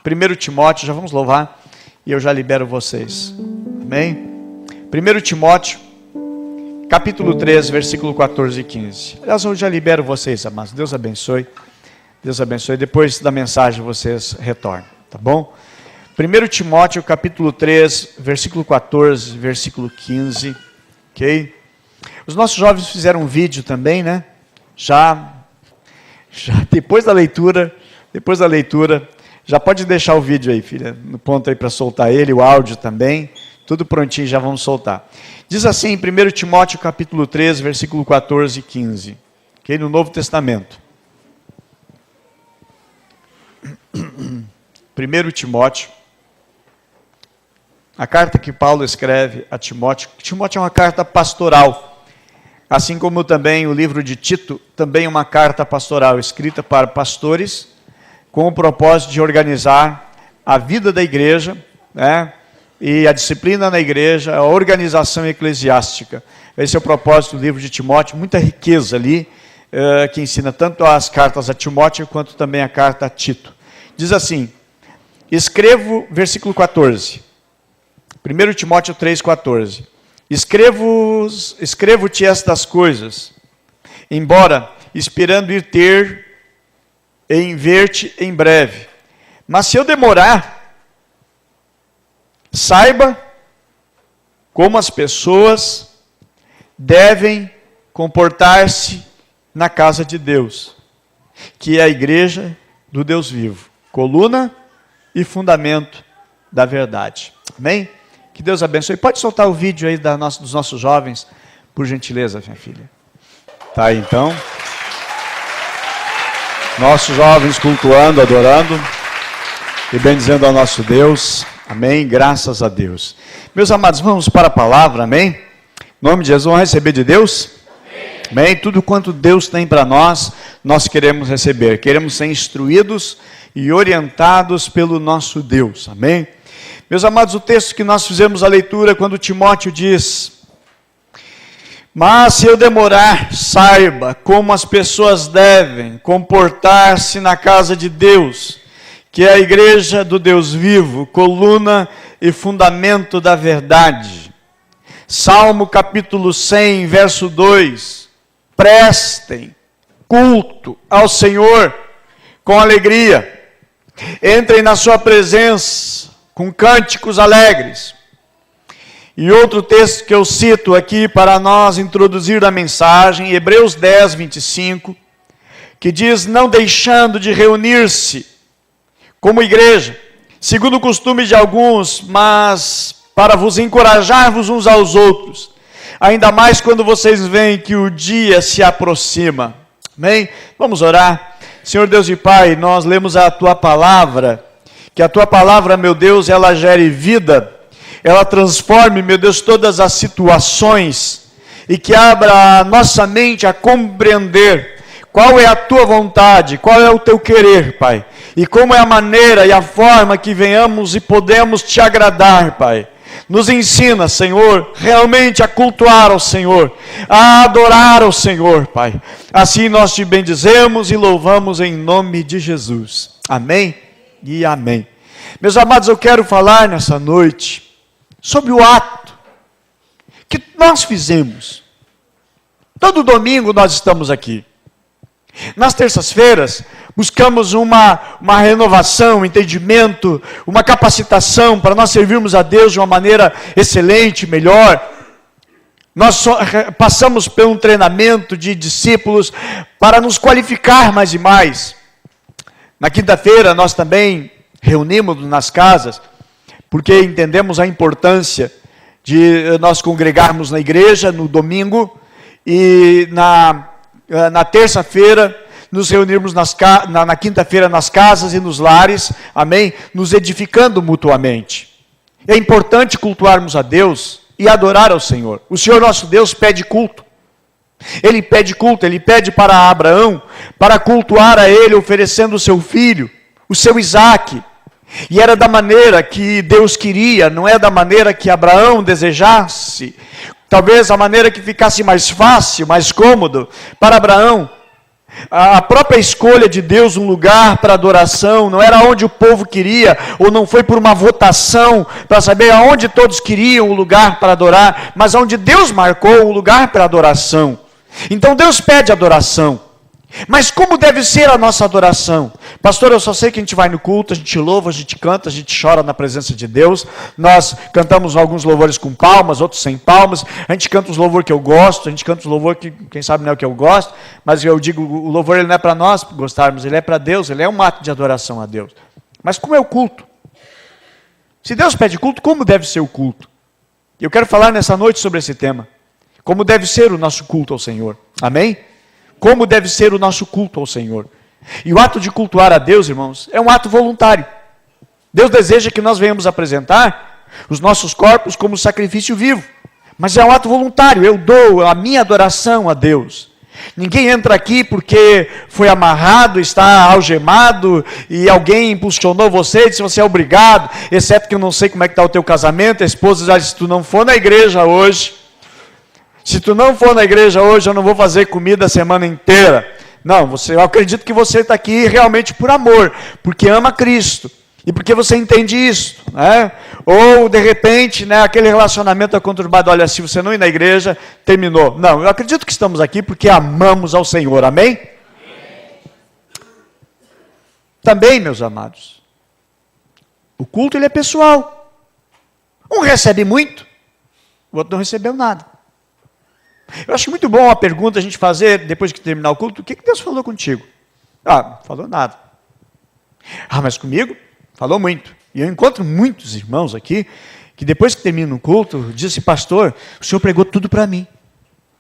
1 Timóteo, já vamos louvar e eu já libero vocês. Amém? 1 Timóteo, capítulo 3, versículo 14 e 15. Aliás, eu já libero vocês, amados. Deus abençoe. Deus abençoe. Depois da mensagem vocês retornam, tá bom? 1 Timóteo, capítulo 3, versículo 14, versículo 15. Ok? Os nossos jovens fizeram um vídeo também, né? Já depois da leitura, já pode deixar o vídeo aí, filha, no ponto aí para soltar ele, o áudio também, tudo prontinho, já vamos soltar. Diz assim, 1 Timóteo capítulo 3, versículo 14 e 15, ok? No Novo Testamento. 1 Timóteo, a carta que Paulo escreve a Timóteo. Timóteo é uma carta pastoral, assim como também o livro de Tito, também é uma carta pastoral, escrita para pastores, com o propósito de organizar a vida da igreja, né? E a disciplina na igreja, a organização eclesiástica. Esse é o propósito do livro de Timóteo, muita riqueza ali, que ensina tanto as cartas a Timóteo, quanto também a carta a Tito. Diz assim, versículo 14, 1 Timóteo 3,14. Escrevo-te estas coisas, embora esperando ir ter em ver-te em breve. Mas se eu demorar, saiba como as pessoas devem comportar-se na casa de Deus, que é a igreja do Deus vivo, coluna e fundamento da verdade. Amém? Que Deus abençoe. Pode soltar o vídeo aí dos nossos jovens, por gentileza, minha filha. Tá aí então. Nossos jovens cultuando, adorando e bendizendo ao nosso Deus. Amém? Graças a Deus. Meus amados, vamos para a palavra, amém? Em nome de Jesus, vamos receber de Deus? Amém? Tudo quanto Deus tem para nós, nós queremos receber. Queremos ser instruídos e orientados pelo nosso Deus. Amém? Meus amados, o texto que nós fizemos a leitura, quando Timóteo diz: mas se eu demorar, saiba como as pessoas devem comportar-se na casa de Deus, que é a igreja do Deus vivo, coluna e fundamento da verdade. Salmo capítulo 100, verso 2. Prestem culto ao Senhor com alegria. Entrem na sua presença com cânticos alegres. E outro texto que eu cito aqui para nós introduzir a mensagem, Hebreus 10, 25, que diz: não deixando de reunir-se como igreja, segundo o costume de alguns, mas para vos encorajar-vos uns aos outros, ainda mais quando vocês veem que o dia se aproxima. Amém? Vamos orar. Senhor Deus e Pai, nós lemos a Tua Palavra, que a Tua Palavra, meu Deus, ela gere vida, ela transforme, meu Deus, todas as situações, e que abra a nossa mente a compreender qual é a Tua vontade, qual é o Teu querer, Pai, e como é a maneira e a forma que venhamos e podemos Te agradar, Pai. Nos ensina, Senhor, realmente a cultuar ao Senhor, a adorar ao Senhor, Pai. Assim nós Te bendizemos e louvamos em nome de Jesus. Amém e amém. Meus amados, eu quero falar nessa noite sobre o ato que nós fizemos. Todo domingo nós estamos aqui. Nas terças-feiras, buscamos uma renovação, um entendimento, uma capacitação para nós servirmos a Deus de uma maneira excelente, melhor. Nós passamos por um treinamento de discípulos para nos qualificar mais e mais. Na quinta-feira nós também reunimos nas casas, porque entendemos a importância de nós congregarmos na igreja no domingo e na terça-feira nos reunirmos na quinta-feira nas casas e nos lares, amém? Nos edificando mutuamente. É importante cultuarmos a Deus e adorar ao Senhor. O Senhor nosso Deus pede culto. Ele pede culto, Ele pede para Abraão, para cultuar a Ele, oferecendo o seu filho, o seu Isaque. E era da maneira que Deus queria, não é da maneira que Abraão desejasse. Talvez a maneira que ficasse mais fácil, mais cômodo para Abraão. A própria escolha de Deus, um lugar para adoração, não era onde o povo queria, ou não foi por uma votação para saber aonde todos queriam o lugar para adorar, mas onde Deus marcou um lugar para adoração. Então Deus pede adoração. Mas como deve ser a nossa adoração? Pastor, eu só sei que a gente vai no culto, a gente louva, a gente canta, a gente chora na presença de Deus. Nós cantamos alguns louvores com palmas, outros sem palmas. A gente canta os louvores que eu gosto, a gente canta os louvores que, quem sabe, não é o que eu gosto. Mas eu digo, o louvor ele não é para nós gostarmos, ele é para Deus, ele é um ato de adoração a Deus. Mas como é o culto? Se Deus pede culto, como deve ser o culto? Eu quero falar nessa noite sobre esse tema. Como deve ser o nosso culto ao Senhor. Amém? Como deve ser o nosso culto ao Senhor. E o ato de cultuar a Deus, irmãos, é um ato voluntário. Deus deseja que nós venhamos apresentar os nossos corpos como sacrifício vivo. Mas é um ato voluntário, eu dou a minha adoração a Deus. Ninguém entra aqui porque foi amarrado, está algemado, e alguém impulsionou você e disse, você é obrigado, exceto que eu não sei como é que está o teu casamento, a esposa já disse, se tu não for na igreja hoje, eu não vou fazer comida a semana inteira. Não, eu acredito que você está aqui realmente por amor, porque ama Cristo, e porque você entende isso, né? Ou, de repente, né, aquele relacionamento é conturbado, olha, se você não ir na igreja, terminou. Não, eu acredito que estamos aqui porque amamos ao Senhor, amém? Também, meus amados, o culto ele é pessoal. Um recebe muito, o outro não recebeu nada. Eu acho muito bom a pergunta a gente fazer, depois que terminar o culto, o que Deus falou contigo? Ah, falou nada. Ah, mas comigo? Falou muito. E eu encontro muitos irmãos aqui, que depois que termina o culto, dizem assim, pastor, o senhor pregou tudo para mim.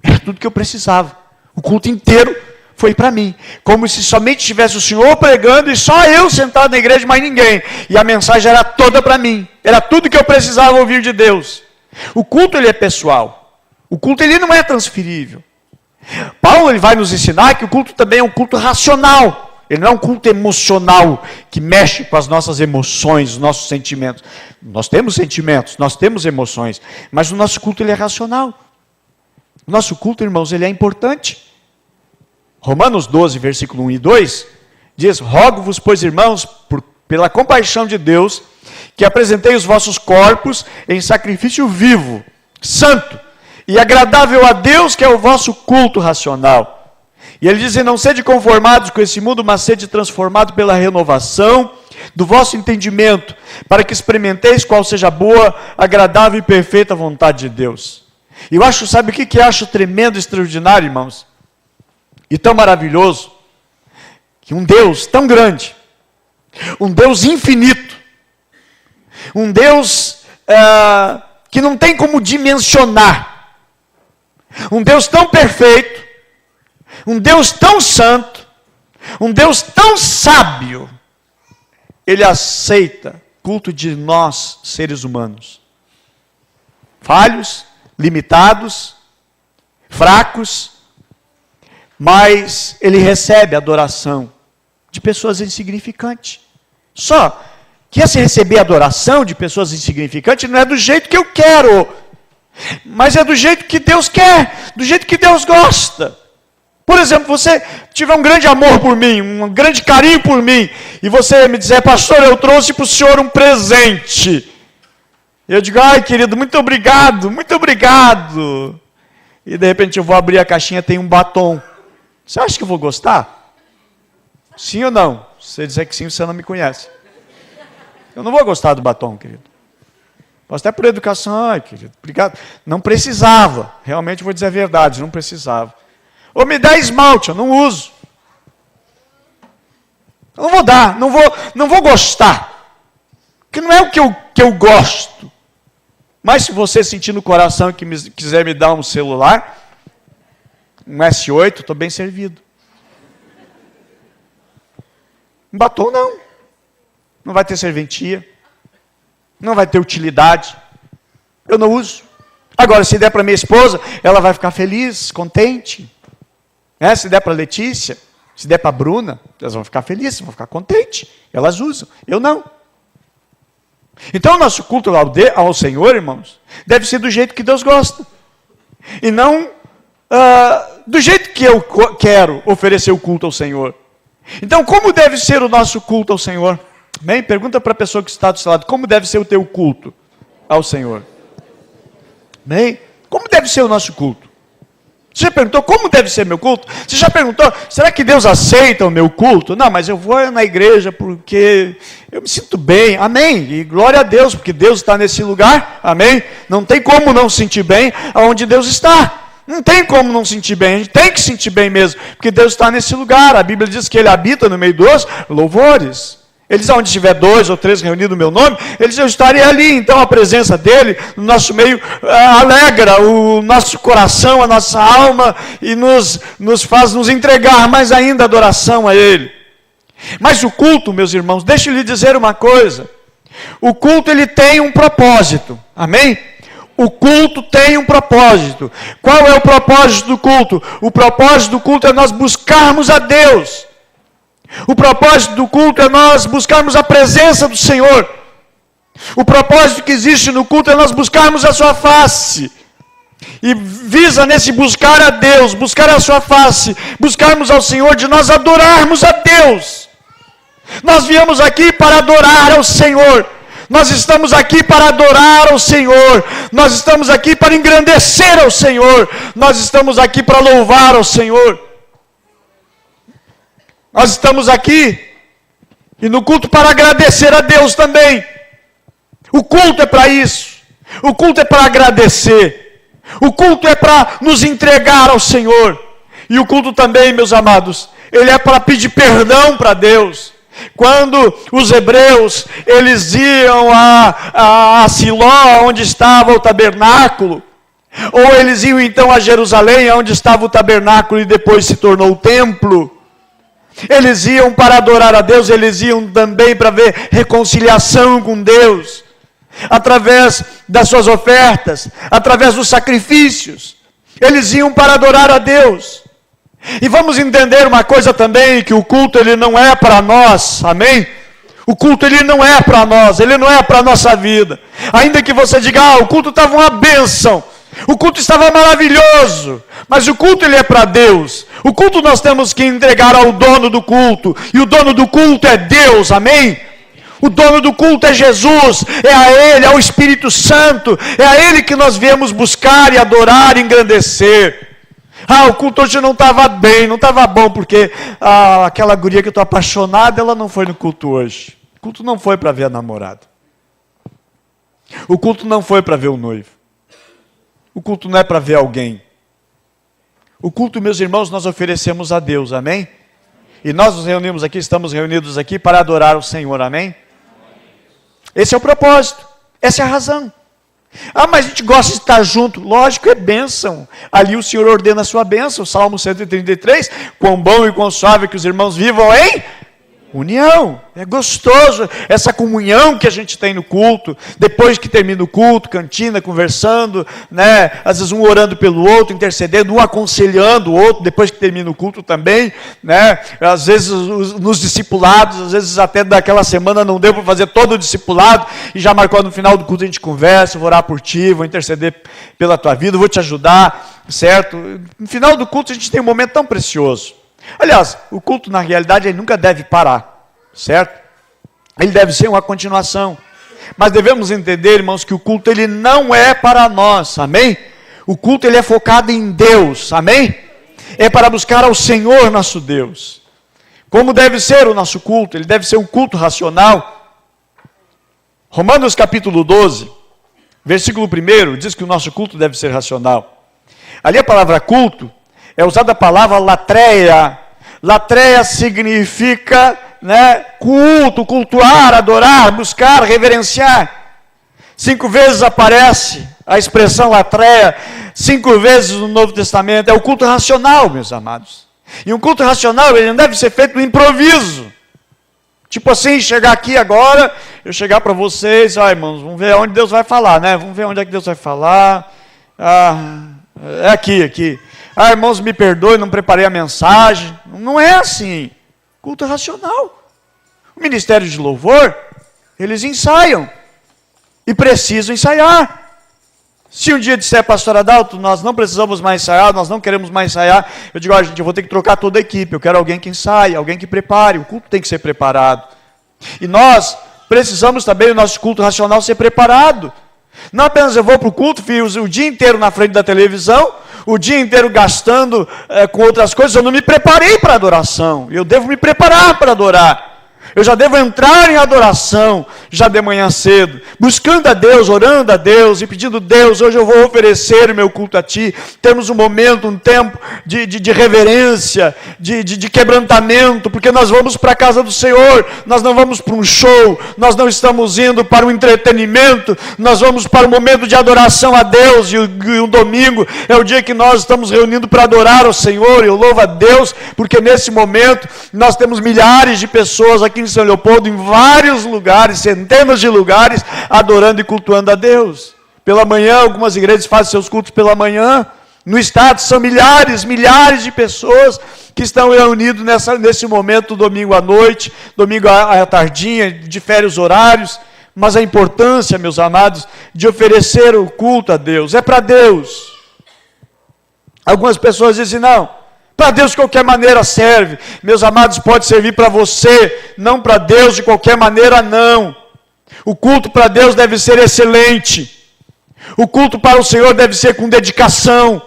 Era tudo que eu precisava. O culto inteiro foi para mim. Como se somente tivesse o senhor pregando e só eu sentado na igreja, mais ninguém. E a mensagem era toda para mim. Era tudo que eu precisava ouvir de Deus. O culto ele é pessoal. O culto ele não é transferível. Paulo ele vai nos ensinar que o culto também é um culto racional. Ele não é um culto emocional que mexe com as nossas emoções, os nossos sentimentos. Nós temos sentimentos, nós temos emoções, mas o nosso culto ele é racional. O nosso culto, irmãos, ele é importante. Romanos 12, versículo 1 e 2, diz, rogo-vos, pois, irmãos, pela compaixão de Deus, que apresentei os vossos corpos em sacrifício vivo, santo, e agradável a Deus, que é o vosso culto racional. E ele diz, não sede conformados com esse mundo, mas sede transformado pela renovação do vosso entendimento, para que experimenteis qual seja a boa, agradável e perfeita vontade de Deus. E eu acho, sabe o que eu acho tremendo, extraordinário, irmãos? E tão maravilhoso, que um Deus tão grande, um Deus infinito, um Deus que não tem como dimensionar, um Deus tão perfeito, um Deus tão santo, um Deus tão sábio, Ele aceita culto de nós, seres humanos, falhos, limitados, fracos, mas Ele recebe adoração de pessoas insignificantes. Só que esse receber adoração de pessoas insignificantes não é do jeito que eu quero, mas é do jeito que Deus quer, do jeito que Deus gosta. Por exemplo, você tiver um grande amor por mim, um grande carinho por mim, e você me dizer, pastor, eu trouxe para o senhor um presente. Eu digo, ai querido, muito obrigado, muito obrigado. E de repente eu vou abrir a caixinha, tem um batom. Você acha que eu vou gostar? Sim ou não? Se você dizer que sim, você não me conhece. Eu não vou gostar do batom, querido. Posso até por educação, ai querido, obrigado. Não precisava, realmente vou dizer a verdade, não precisava. Ou me dá esmalte, eu não uso. Eu não vou dar, não vou gostar. Porque não é o que eu gosto. Mas se você sentir no coração que quiser me dar um celular, um S8, estou bem servido. Um batom não. Não vai ter serventia. Não vai ter utilidade. Eu não uso. Agora, se der para minha esposa, ela vai ficar feliz, contente. Se der para a Letícia, se der para a Bruna, elas vão ficar felizes, vão ficar contentes. Elas usam, eu não. Então, o nosso culto ao Senhor, irmãos, deve ser do jeito que Deus gosta. E não do jeito que eu quero oferecer o culto ao Senhor. Então, como deve ser o nosso culto ao Senhor? Amém? Pergunta para a pessoa que está do seu lado, como deve ser o teu culto ao Senhor? Amém? Como deve ser o nosso culto? Você já perguntou como deve ser meu culto? Você já perguntou, será que Deus aceita o meu culto? Não, mas eu vou na igreja porque eu me sinto bem. Amém? E glória a Deus, porque Deus está nesse lugar. Amém? Não tem como não sentir bem aonde Deus está. Não tem como não sentir bem. A gente tem que sentir bem mesmo, porque Deus está nesse lugar. A Bíblia diz que Ele habita no meio dos louvores. Ele diz, onde estiver 2 ou 3 reunidos no meu nome, Ele diz, eu estarei ali. Então a presença dEle no nosso meio alegra o nosso coração, a nossa alma, e nos faz nos entregar mais ainda a adoração a Ele. Mas o culto, meus irmãos, deixa eu lhe dizer uma coisa. O culto, ele tem um propósito. Amém? O culto tem um propósito. Qual é o propósito do culto? O propósito do culto é nós buscarmos a Deus. O propósito do culto é nós buscarmos a presença do Senhor. O propósito que existe no culto é nós buscarmos a sua face. E visa nesse buscar a Deus, buscar a sua face, buscarmos ao Senhor, de nós adorarmos a Deus. Nós viemos aqui para adorar ao Senhor. Nós estamos aqui para adorar ao Senhor. Nós estamos aqui para engrandecer ao Senhor. Nós estamos aqui para louvar ao Senhor. Nós estamos aqui, e no culto, para agradecer a Deus também. O culto é para isso. O culto é para agradecer. O culto é para nos entregar ao Senhor. E o culto também, meus amados, ele é para pedir perdão para Deus. Quando os hebreus, eles iam a Siló, onde estava o tabernáculo, ou eles iam então a Jerusalém, onde estava o tabernáculo e depois se tornou o templo, eles iam para adorar a Deus, eles iam também para ver reconciliação com Deus, através das suas ofertas, através dos sacrifícios. Eles iam para adorar a Deus. E vamos entender uma coisa também, que o culto, ele não é para nós, amém? O culto, ele não é para nós, ele não é para a nossa vida. Ainda que você diga, o culto estava uma bênção, o culto estava maravilhoso, mas o culto, ele é para Deus. O culto nós temos que entregar ao dono do culto, e o dono do culto é Deus, amém? O dono do culto é Jesus, é a Ele, é o Espírito Santo, é a Ele que nós viemos buscar e adorar e engrandecer. O culto hoje não estava bem, não estava bom, porque aquela guria que eu estou apaixonado, ela não foi no culto hoje. O culto não foi para ver a namorada. O culto não foi para ver o noivo. O culto não é para ver alguém. O culto, meus irmãos, nós oferecemos a Deus, amém? E nós nos reunimos aqui, estamos reunidos aqui para adorar o Senhor, amém? Esse é o propósito, essa é a razão. Mas a gente gosta de estar junto, lógico, é bênção. Ali o Senhor ordena a sua bênção, Salmo 133, quão bom e quão suave que os irmãos vivam em união. É gostoso essa comunhão que a gente tem no culto, depois que termina o culto, cantina, conversando, né? Às vezes um orando pelo outro, intercedendo, um aconselhando o outro, depois que termina o culto também, né? Às vezes nos discipulados, às vezes até daquela semana não deu para fazer todo o discipulado, e já marcou no final do culto, a gente conversa, vou orar por ti, vou interceder pela tua vida, vou te ajudar, certo? No final do culto a gente tem um momento tão precioso. Aliás, o culto na realidade ele nunca deve parar, certo? Ele deve ser uma continuação. Mas devemos entender, irmãos, que o culto ele não é para nós, amém? O culto ele é focado em Deus, amém? É para buscar ao Senhor nosso Deus. Como deve ser o nosso culto? Ele deve ser um culto racional. Romanos capítulo 12, versículo 1, diz que o nosso culto deve ser racional. Ali a palavra culto é usada a palavra latreia. Latreia significa, né, culto, cultuar, adorar, buscar, reverenciar. 5 vezes aparece a expressão latreia, 5 vezes no Novo Testamento. É o culto racional, meus amados. E um culto racional, ele não deve ser feito no improviso. Tipo assim, chegar aqui agora, eu chegar para vocês, irmãos, vamos ver onde Deus vai falar, né? Vamos ver onde é que Deus vai falar. É aqui. Irmãos, me perdoe, não preparei a mensagem. Não é assim. Culto racional. O ministério de louvor, eles ensaiam. E precisam ensaiar. Se um dia disser, pastor Adalto, nós não precisamos mais ensaiar, nós não queremos mais ensaiar, eu digo, gente, eu vou ter que trocar toda a equipe, eu quero alguém que ensaie, alguém que prepare, o culto tem que ser preparado. E nós precisamos também, o nosso culto racional, ser preparado. Não apenas eu vou para o culto, filho, o dia inteiro na frente da televisão, o dia inteiro gastando com outras coisas, eu não me preparei para a adoração, eu devo me preparar para adorar. Eu já devo entrar em adoração, já de manhã cedo, buscando a Deus, orando a Deus e pedindo, Deus, hoje eu vou oferecer o meu culto a Ti. Temos um momento, um tempo de reverência, de quebrantamento, porque nós vamos para a casa do Senhor, nós não vamos para um show, nós não estamos indo para um entretenimento, nós vamos para um momento de adoração a Deus, e o domingo é o dia que nós estamos reunindo para adorar ao Senhor, e eu louvo a Deus, porque nesse momento nós temos milhares de pessoas aqui em São Leopoldo, em vários lugares, centenas de lugares, adorando e cultuando a Deus. Pela manhã, algumas igrejas fazem seus cultos pela manhã. No estado são milhares de pessoas que estão reunidos nesse momento, domingo à noite, domingo à tardinha, difere os horários. Mas a importância, meus amados, de oferecer o culto a Deus, é para Deus. Algumas pessoas dizem, não, para Deus de qualquer maneira serve. Meus amados, pode servir para você, não para Deus de qualquer maneira, não. O culto para Deus deve ser excelente. O culto para o Senhor deve ser com dedicação.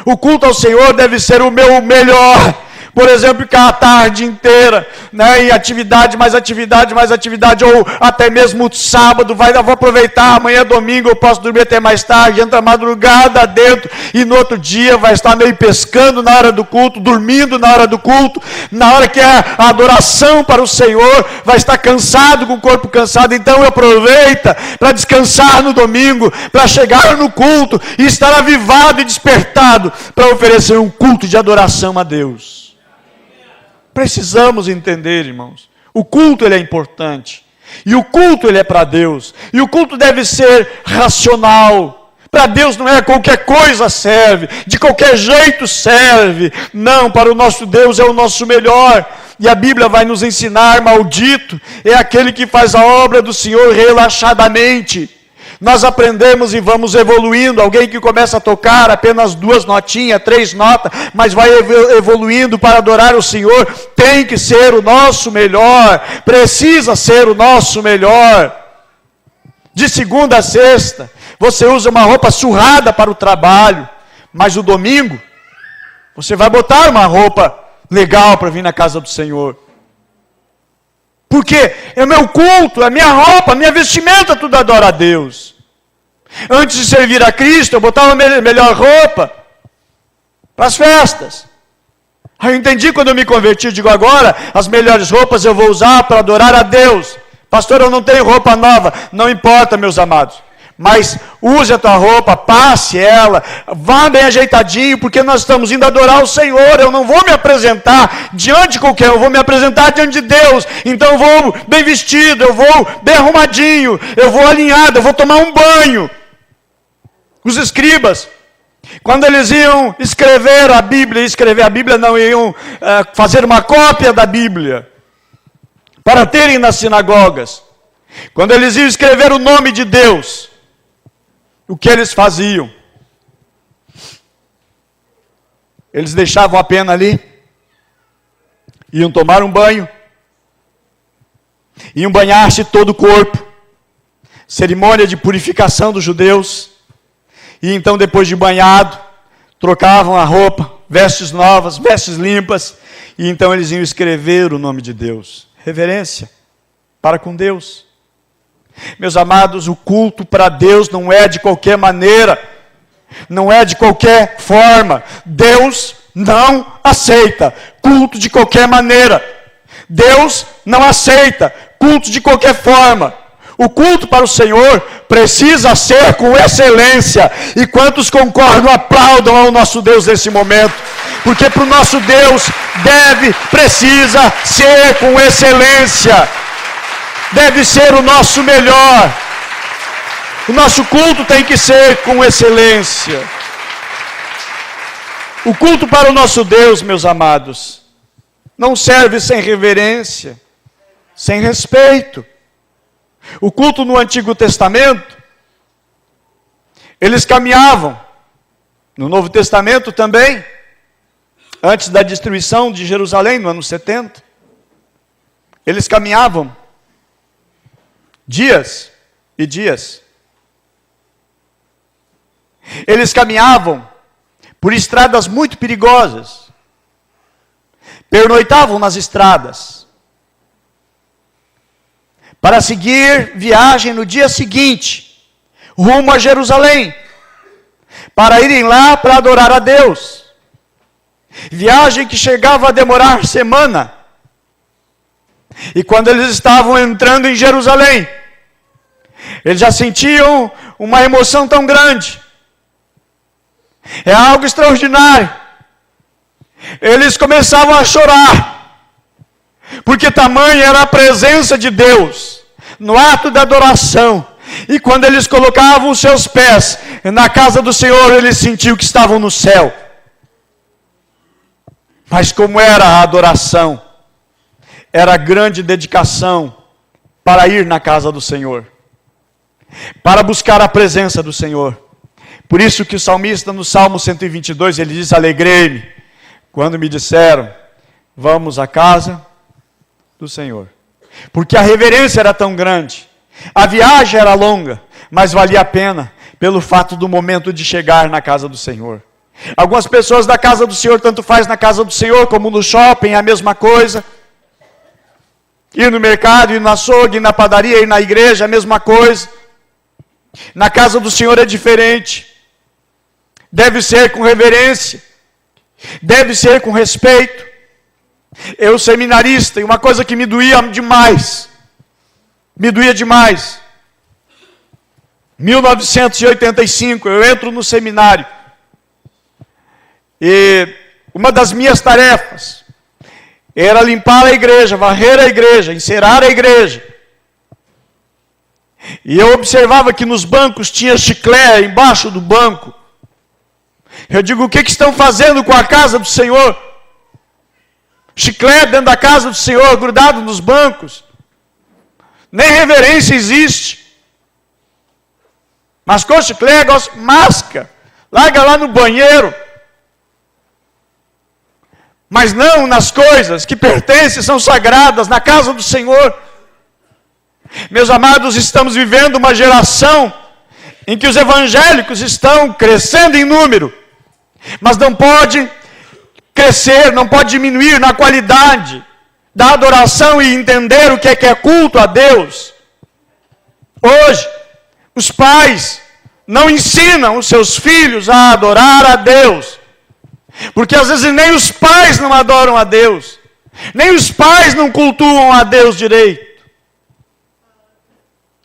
O culto ao Senhor deve ser o meu melhor. Por exemplo, ficar a tarde inteira, né, em atividade, mais atividade, ou até mesmo sábado, vou aproveitar, amanhã domingo eu posso dormir até mais tarde, entra madrugada dentro, e no outro dia vai estar meio pescando na hora do culto, dormindo na hora do culto, na hora que é a adoração para o Senhor, vai estar cansado, com o corpo cansado, então aproveita para descansar no domingo, para chegar no culto e estar avivado e despertado, para oferecer um culto de adoração a Deus. Precisamos entender, irmãos, o culto ele é importante, e o culto ele é para Deus, e o culto deve ser racional. Para Deus não é qualquer coisa serve, de qualquer jeito serve, não, para o nosso Deus é o nosso melhor, e a Bíblia vai nos ensinar, maldito é aquele que faz a obra do Senhor relaxadamente. Nós aprendemos e vamos evoluindo. Alguém que começa a tocar apenas 2 notinhas, 3 notas, mas vai evoluindo para adorar o Senhor, tem que ser o nosso melhor, precisa ser o nosso melhor. De segunda a sexta, você usa uma roupa surrada para o trabalho, mas no domingo, você vai botar uma roupa legal para vir na casa do Senhor. Porque é o meu culto, é a minha roupa, a minha vestimenta, tudo adora a Deus. Antes de servir a Cristo, eu botava a melhor roupa para as festas. Aí eu entendi quando eu me converti, digo agora, as melhores roupas eu vou usar para adorar a Deus. Pastor, eu não tenho roupa nova. Não importa, meus amados. Mas use a tua roupa, passe ela, vá bem ajeitadinho, porque nós estamos indo adorar o Senhor. Eu não vou me apresentar diante de qualquer, eu vou me apresentar diante de Deus. Então eu vou bem vestido, eu vou bem arrumadinho, eu vou alinhado, eu vou tomar um banho. Os escribas, quando eles iam escrever a Bíblia não, iam fazer uma cópia da Bíblia, para terem nas sinagogas. Quando eles iam escrever o nome de Deus, o que eles faziam? Eles deixavam a pena ali, iam tomar um banho, iam banhar-se todo o corpo, cerimônia de purificação dos judeus, e então depois de banhado, trocavam a roupa, vestes novas, vestes limpas, e então eles iam escrever o nome de Deus. Reverência para com Deus. Meus amados, o culto para Deus não é de qualquer maneira, não é de qualquer forma. Deus não aceita culto de qualquer maneira. Deus não aceita culto de qualquer forma. O culto para o Senhor precisa ser com excelência. E quantos concordam, aplaudam ao nosso Deus nesse momento. Porque para o nosso Deus precisa ser com excelência. Deve ser o nosso melhor. O nosso culto tem que ser com excelência. O culto para o nosso Deus, meus amados, não serve sem reverência, sem respeito. O culto no Antigo Testamento Eles caminhavam, no Novo Testamento também, antes da destruição de Jerusalém, no ano 70. Eles caminhavam dias e dias. Eles caminhavam por estradas muito perigosas. Pernoitavam nas estradas. Para seguir viagem no dia seguinte, rumo a Jerusalém. Para irem lá para adorar a Deus. Viagem que chegava a demorar semana. E quando eles estavam entrando em Jerusalém, eles já sentiam uma emoção tão grande. É algo extraordinário. Eles começavam a chorar, porque tamanha era a presença de Deus no ato da adoração. E quando eles colocavam os seus pés na casa do Senhor, eles sentiam que estavam no céu. Mas como era a adoração, era grande dedicação para ir na casa do Senhor, para buscar a presença do Senhor. Por isso que o salmista no Salmo 122, ele diz: alegrei-me quando me disseram, vamos à casa do Senhor. Porque a reverência era tão grande, a viagem era longa, mas valia a pena, pelo fato do momento de chegar na casa do Senhor. Algumas pessoas da casa do Senhor, tanto faz na casa do Senhor, como no shopping, é a mesma coisa. Ir no mercado, ir no açougue, ir na padaria, ir na igreja, a mesma coisa. Na casa do Senhor é diferente. Deve ser com reverência. Deve ser com respeito. Eu, seminarista, e uma coisa que me doía demais. 1985, eu entro no seminário. E uma das minhas tarefas era limpar a igreja, varrer a igreja, encerar a igreja. E eu observava que nos bancos tinha chiclete embaixo do banco. Eu digo, o que estão fazendo com a casa do Senhor? Chiclete dentro da casa do Senhor, grudado nos bancos. Nem reverência existe. Mascou chiclete, masca. Larga lá no banheiro. Mas não nas coisas que pertencem, são sagradas, na casa do Senhor. Meus amados, estamos vivendo uma geração em que os evangélicos estão crescendo em número, mas não pode crescer, não pode diminuir na qualidade da adoração e entender o que é culto a Deus. Hoje, os pais não ensinam os seus filhos a adorar a Deus, porque às vezes nem os pais não adoram a Deus, nem os pais não cultuam a Deus direito.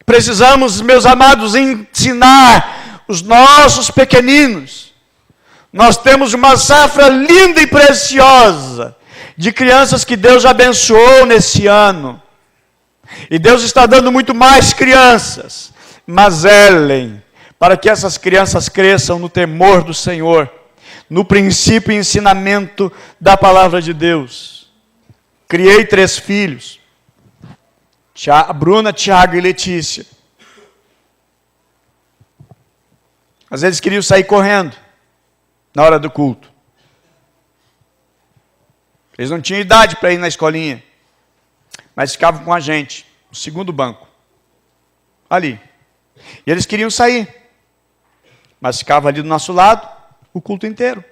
Precisamos, meus amados, ensinar os nossos pequeninos. Nós temos uma safra linda e preciosa de crianças que Deus abençoou nesse ano. E Deus está dando muito mais crianças. Mas zelem para que essas crianças cresçam no temor do Senhor, no princípio e ensinamento da palavra de Deus. Criei 3 filhos. Bruna, Tiago e Letícia. Às vezes queriam sair correndo na hora do culto. Eles não tinham idade para ir na escolinha, mas ficavam com a gente, no segundo banco, ali. E eles queriam sair, mas ficavam ali do nosso lado o culto inteiro.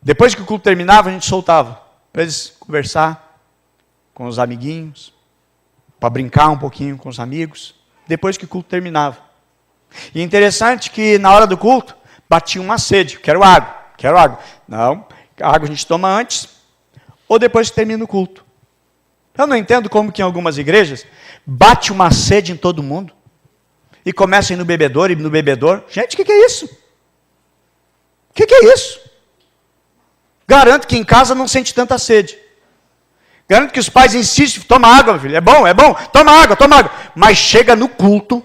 Depois que o culto terminava, a gente soltava para eles conversar com os amiguinhos, para brincar um pouquinho com os amigos, depois que o culto terminava. E é interessante que na hora do culto, batia uma sede, quero água. Não, a água a gente toma antes, ou depois que termina o culto. Eu não entendo como que em algumas igrejas, bate uma sede em todo mundo, e começa a ir no bebedouro, Gente, o que é isso? O que é isso? Garanto que em casa não sente tanta sede. Garanto que os pais insistem, toma água, meu filho, é bom, toma água. Mas chega no culto,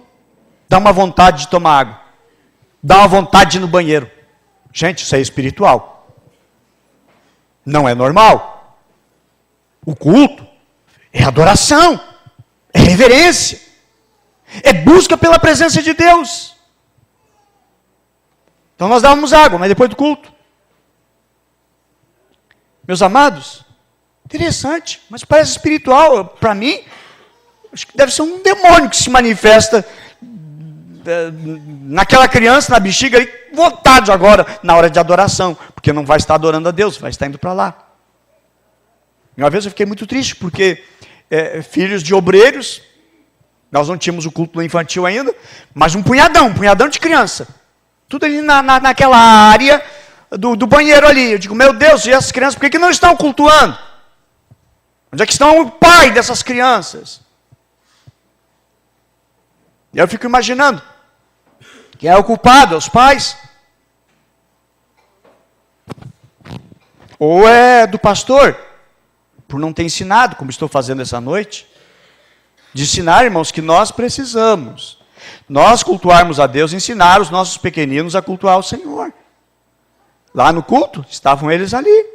dá uma vontade de tomar água. Dá uma vontade de ir no banheiro. Gente, isso é espiritual. Não é normal. O culto é adoração, é reverência, é busca pela presença de Deus. Então nós dávamos água, mas depois do culto. Meus amados, interessante, mas parece espiritual. Para mim, acho que deve ser um demônio que se manifesta naquela criança, na bexiga, ali, voltado agora, na hora de adoração, porque não vai estar adorando a Deus, vai estar indo para lá. Uma vez eu fiquei muito triste, porque filhos de obreiros, nós não tínhamos o culto infantil ainda, mas um punhadão de criança, tudo ali naquela área do banheiro ali. Eu digo, meu Deus, e essas crianças, por que não estão cultuando? Onde é que estão o pai dessas crianças? E eu fico imaginando, quem é o culpado? É os pais? Ou é do pastor, por não ter ensinado, como estou fazendo essa noite? De ensinar, irmãos, que nós precisamos. Nós cultuarmos a Deus, ensinar os nossos pequeninos a cultuar o Senhor. Lá no culto, estavam eles ali.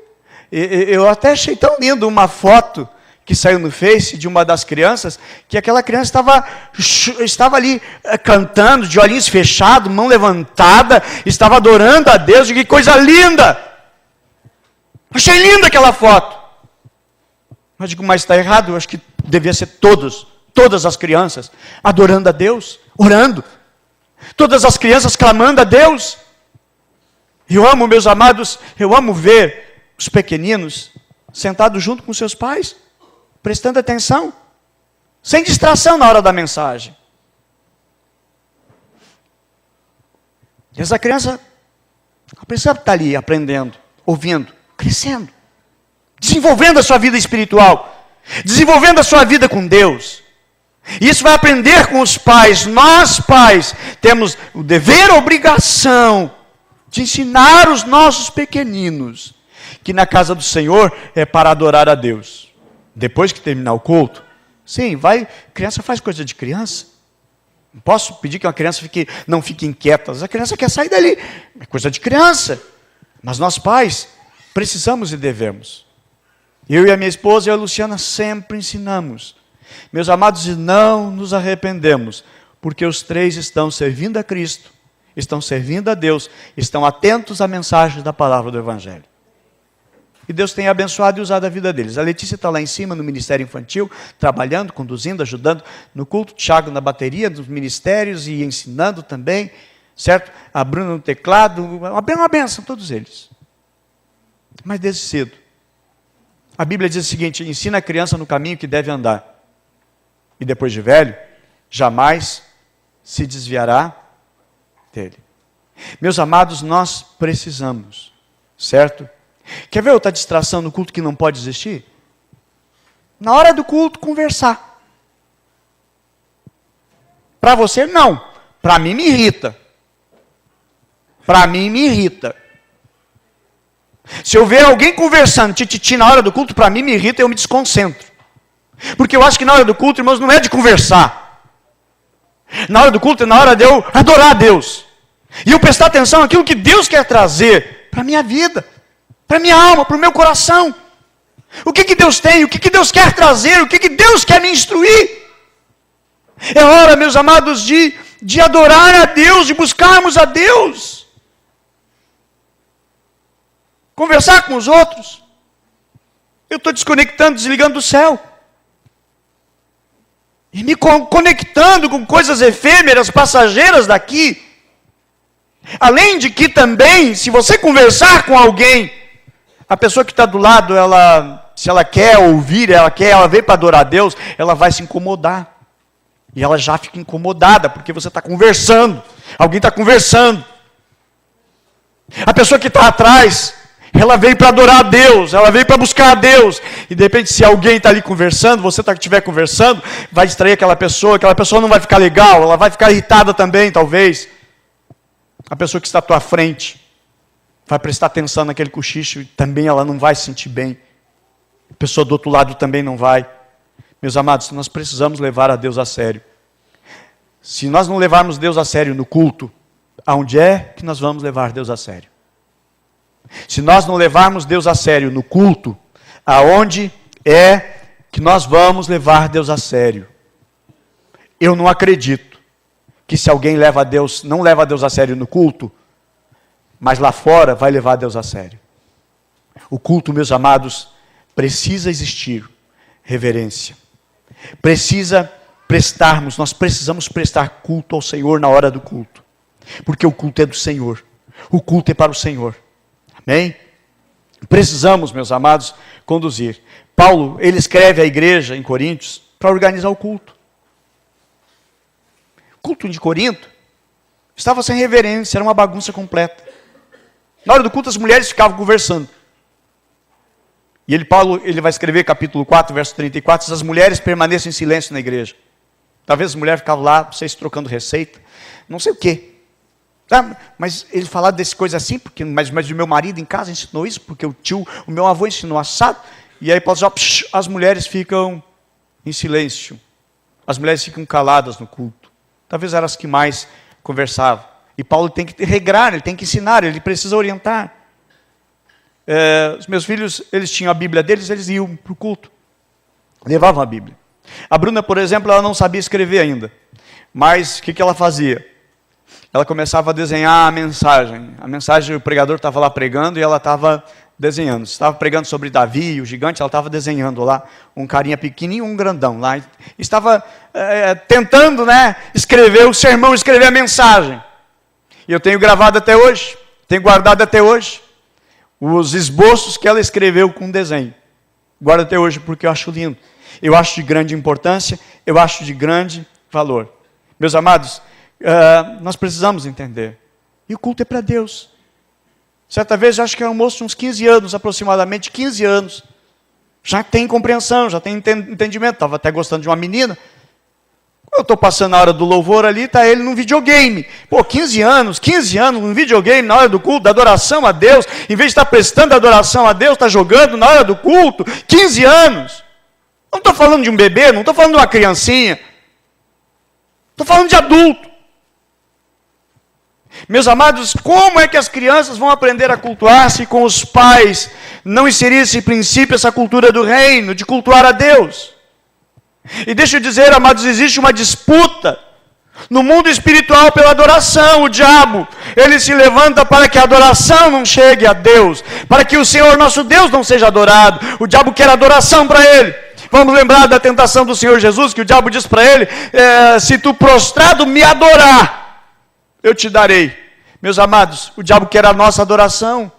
Eu até achei tão lindo uma foto que saiu no Face de uma das crianças, que aquela criança estava ali cantando, de olhinhos fechados, mão levantada, estava adorando a Deus. Que coisa linda! Achei linda aquela foto. Mas digo, mas está errado, eu acho que devia ser todas as crianças adorando a Deus, orando. Todas as crianças clamando a Deus. Eu amo, meus amados, eu amo ver os pequeninos sentados junto com seus pais, prestando atenção, sem distração na hora da mensagem. E essa criança precisa estar ali aprendendo, ouvindo, crescendo, desenvolvendo a sua vida espiritual, desenvolvendo a sua vida com Deus. E isso vai aprender com os pais. Nós, pais, temos o dever, a obrigação de ensinar os nossos pequeninos que na casa do Senhor é para adorar a Deus. Depois que terminar o culto, sim, criança faz coisa de criança. Não posso pedir que uma criança não fique inquieta. A criança quer sair dali, é coisa de criança. Mas nós pais precisamos e devemos. Eu e a minha esposa e a Luciana sempre ensinamos. Meus amados, e não nos arrependemos, porque os três estão servindo a Cristo, estão servindo a Deus, estão atentos à mensagem da palavra do Evangelho. E Deus tem abençoado e usado a vida deles. A Letícia está lá em cima no Ministério Infantil, trabalhando, conduzindo, ajudando no culto. Tiago na bateria dos ministérios e ensinando também, certo? A Bruna no teclado, uma benção, todos eles. Mas desde cedo. A Bíblia diz o seguinte, ensina a criança no caminho que deve andar. E depois de velho, jamais se desviará dele. Meus amados, nós precisamos, certo? Quer ver outra distração no culto que não pode existir? Na hora do culto, conversar. Para você, não. Para mim, me irrita. Para mim, me irrita. Se eu ver alguém conversando, tititi, na hora do culto, para mim, me irrita e eu me desconcentro. Porque eu acho que na hora do culto, irmãos, não é de conversar. Na hora do culto é na hora de eu adorar a Deus. E eu prestar atenção naquilo que Deus quer trazer para a minha vida, para a minha alma, para o meu coração. O que Deus tem, o que Deus quer trazer, o que Deus quer me instruir. É hora, meus amados, de adorar a Deus, de buscarmos a Deus. Conversar com os outros. Eu estou desconectando, desligando do céu. E me conectando com coisas efêmeras, passageiras daqui. Além de que também, se você conversar com alguém, a pessoa que está do lado, se ela quer ouvir, ela veio para adorar a Deus, ela vai se incomodar. E ela já fica incomodada, porque você está conversando. Alguém está conversando. A pessoa que está atrás, ela veio para adorar a Deus, ela veio para buscar a Deus. E de repente, se alguém está ali conversando, você estiver conversando, vai distrair aquela pessoa não vai ficar legal, ela vai ficar irritada também, talvez. A pessoa que está à tua frente vai prestar atenção naquele cochicho e também ela não vai se sentir bem. A pessoa do outro lado também não vai. Meus amados, nós precisamos levar a Deus a sério. Se nós não levarmos Deus a sério no culto, aonde é que nós vamos levar Deus a sério? Se nós não levarmos Deus a sério no culto, aonde é que nós vamos levar Deus a sério? Eu não acredito que se alguém não leva Deus a sério no culto, mas lá fora vai levar Deus a sério. O culto, meus amados, precisa existir reverência. Nós precisamos prestar culto ao Senhor na hora do culto. Porque o culto é do Senhor. O culto é para o Senhor. Amém? Precisamos, meus amados, conduzir. Paulo, ele escreve à igreja em Coríntios para organizar o culto. O culto de Corinto estava sem reverência, era uma bagunça completa. Na hora do culto as mulheres ficavam conversando. E Paulo vai escrever capítulo 4, verso 34, se as mulheres permanecem em silêncio na igreja. Talvez as mulheres ficavam lá, vocês trocando receita, não sei o quê. Mas ele falava desse coisa assim, porque, mas o meu marido em casa ensinou isso, porque o meu avô ensinou assado. E aí Paulo diz, as mulheres ficam em silêncio. As mulheres ficam caladas no culto. Talvez eram as que mais conversavam. E Paulo tem que regrar, ele tem que ensinar, ele precisa orientar. Os meus filhos, eles tinham a Bíblia deles, eles iam para o culto. Levavam a Bíblia. A Bruna, por exemplo, ela não sabia escrever ainda. Mas o que ela fazia? Ela começava a desenhar a mensagem. A mensagem, o pregador estava lá pregando e ela estava desenhando. Estava pregando sobre Davi, o gigante, ela estava desenhando lá um carinha pequenininho e um grandão lá. Estava tentando, escrever o sermão, escrever a mensagem. E eu tenho gravado até hoje, tenho guardado até hoje, os esboços que ela escreveu com desenho. Guardo até hoje porque eu acho lindo. Eu acho de grande importância, eu acho de grande valor. Meus amados, nós precisamos entender. E o culto é para Deus. Certa vez, eu acho que era um moço de uns 15 anos, aproximadamente 15 anos. Já tem compreensão, já tem entendimento. Estava até gostando de uma menina. Eu estou passando a hora do louvor ali, está ele num videogame. 15 anos num videogame, na hora do culto, da adoração a Deus. Em vez de estar prestando adoração a Deus, está jogando na hora do culto. 15 anos. Não estou falando de um bebê, não estou falando de uma criancinha. Estou falando de adulto. Meus amados, como é que as crianças vão aprender a cultuar se com os pais não inserir esse princípio, essa cultura do reino, de cultuar a Deus? E deixa eu dizer, amados, existe uma disputa no mundo espiritual pela adoração. O diabo, ele se levanta para que a adoração não chegue a Deus, para que o Senhor nosso Deus não seja adorado. O diabo quer adoração para ele. Vamos lembrar da tentação do Senhor Jesus, que o diabo diz para ele, se tu prostrado me adorar, eu te darei. Meus amados, o diabo quer a nossa adoração.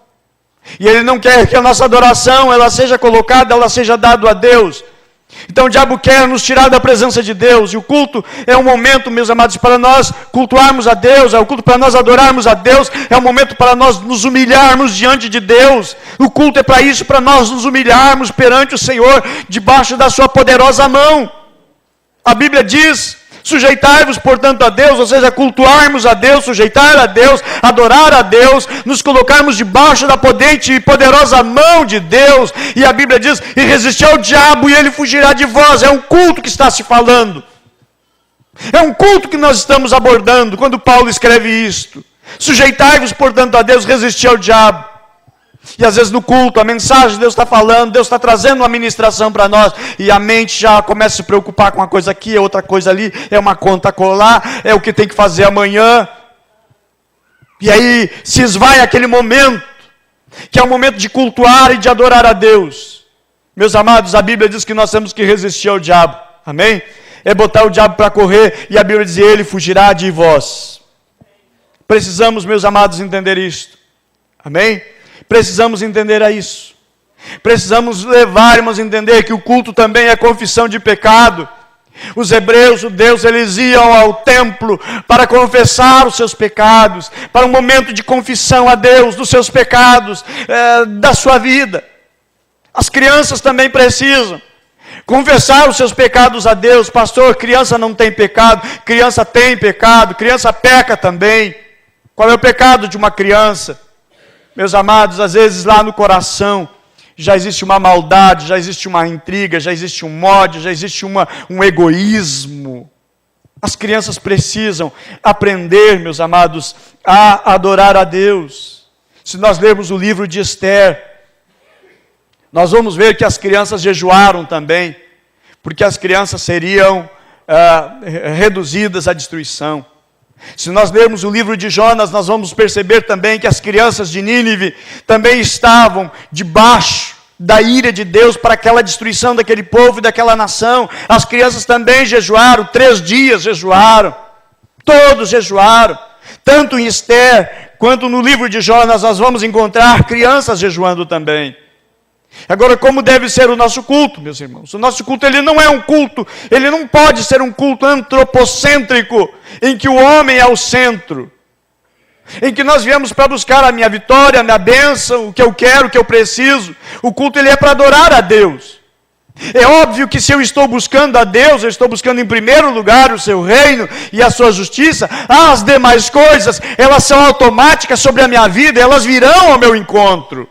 E ele não quer que a nossa adoração, ela seja colocada, ela seja dada a Deus. Então o diabo quer nos tirar da presença de Deus. E o culto é um momento, meus amados, para nós cultuarmos a Deus. É um culto para nós adorarmos a Deus. É um momento para nós nos humilharmos diante de Deus. O culto é para isso, para nós nos humilharmos perante o Senhor, debaixo da sua poderosa mão. A Bíblia diz, sujeitai-vos, portanto, a Deus, ou seja, cultuarmos a Deus, sujeitar a Deus, adorar a Deus, nos colocarmos debaixo da potente e poderosa mão de Deus. E a Bíblia diz, e resistir ao diabo e ele fugirá de vós. É um culto que está se falando. É um culto que nós estamos abordando quando Paulo escreve isto. Sujeitai-vos, portanto, a Deus, resistir ao diabo. E às vezes no culto, a mensagem Deus está falando, Deus está trazendo uma ministração para nós, e a mente já começa a se preocupar com uma coisa aqui, outra coisa ali, é uma conta a colar, é o que tem que fazer amanhã. E aí se esvai aquele momento, que é o momento de cultuar e de adorar a Deus. Meus amados, a Bíblia diz que nós temos que resistir ao diabo, amém? É botar o diabo para correr, e a Bíblia diz, ele fugirá de vós. Precisamos, meus amados, entender isto, amém? Precisamos entender isso. Precisamos levar, irmãos, a entender que o culto também é confissão de pecado. Os hebreus, judeus, eles iam ao templo para confessar os seus pecados, para um momento de confissão a Deus dos seus pecados, da sua vida. As crianças também precisam confessar os seus pecados a Deus. Pastor, criança não tem pecado, criança tem pecado, criança peca também. Qual é o pecado de uma criança? Meus amados, às vezes lá no coração já existe uma maldade, já existe uma intriga, já existe um ódio, já existe um egoísmo. As crianças precisam aprender, meus amados, a adorar a Deus. Se nós lermos o livro de Esther, nós vamos ver que as crianças jejuaram também, porque as crianças seriam reduzidas à destruição. Se nós lermos o livro de Jonas, nós vamos perceber também que as crianças de Nínive também estavam debaixo da ira de Deus para aquela destruição daquele povo e daquela nação. As crianças também jejuaram, 3 dias jejuaram, todos jejuaram. Tanto em Esther, quanto no livro de Jonas, nós vamos encontrar crianças jejuando também. Agora, como deve ser o nosso culto, meus irmãos? O nosso culto, ele não é um culto, ele não pode ser um culto antropocêntrico, em que o homem é o centro, em que nós viemos para buscar a minha vitória, a minha bênção, o que eu quero, o que eu preciso. O culto, ele é para adorar a Deus. É óbvio que se eu estou buscando a Deus, eu estou buscando em primeiro lugar o seu reino e a sua justiça, as demais coisas, elas são automáticas sobre a minha vida, elas virão ao meu encontro.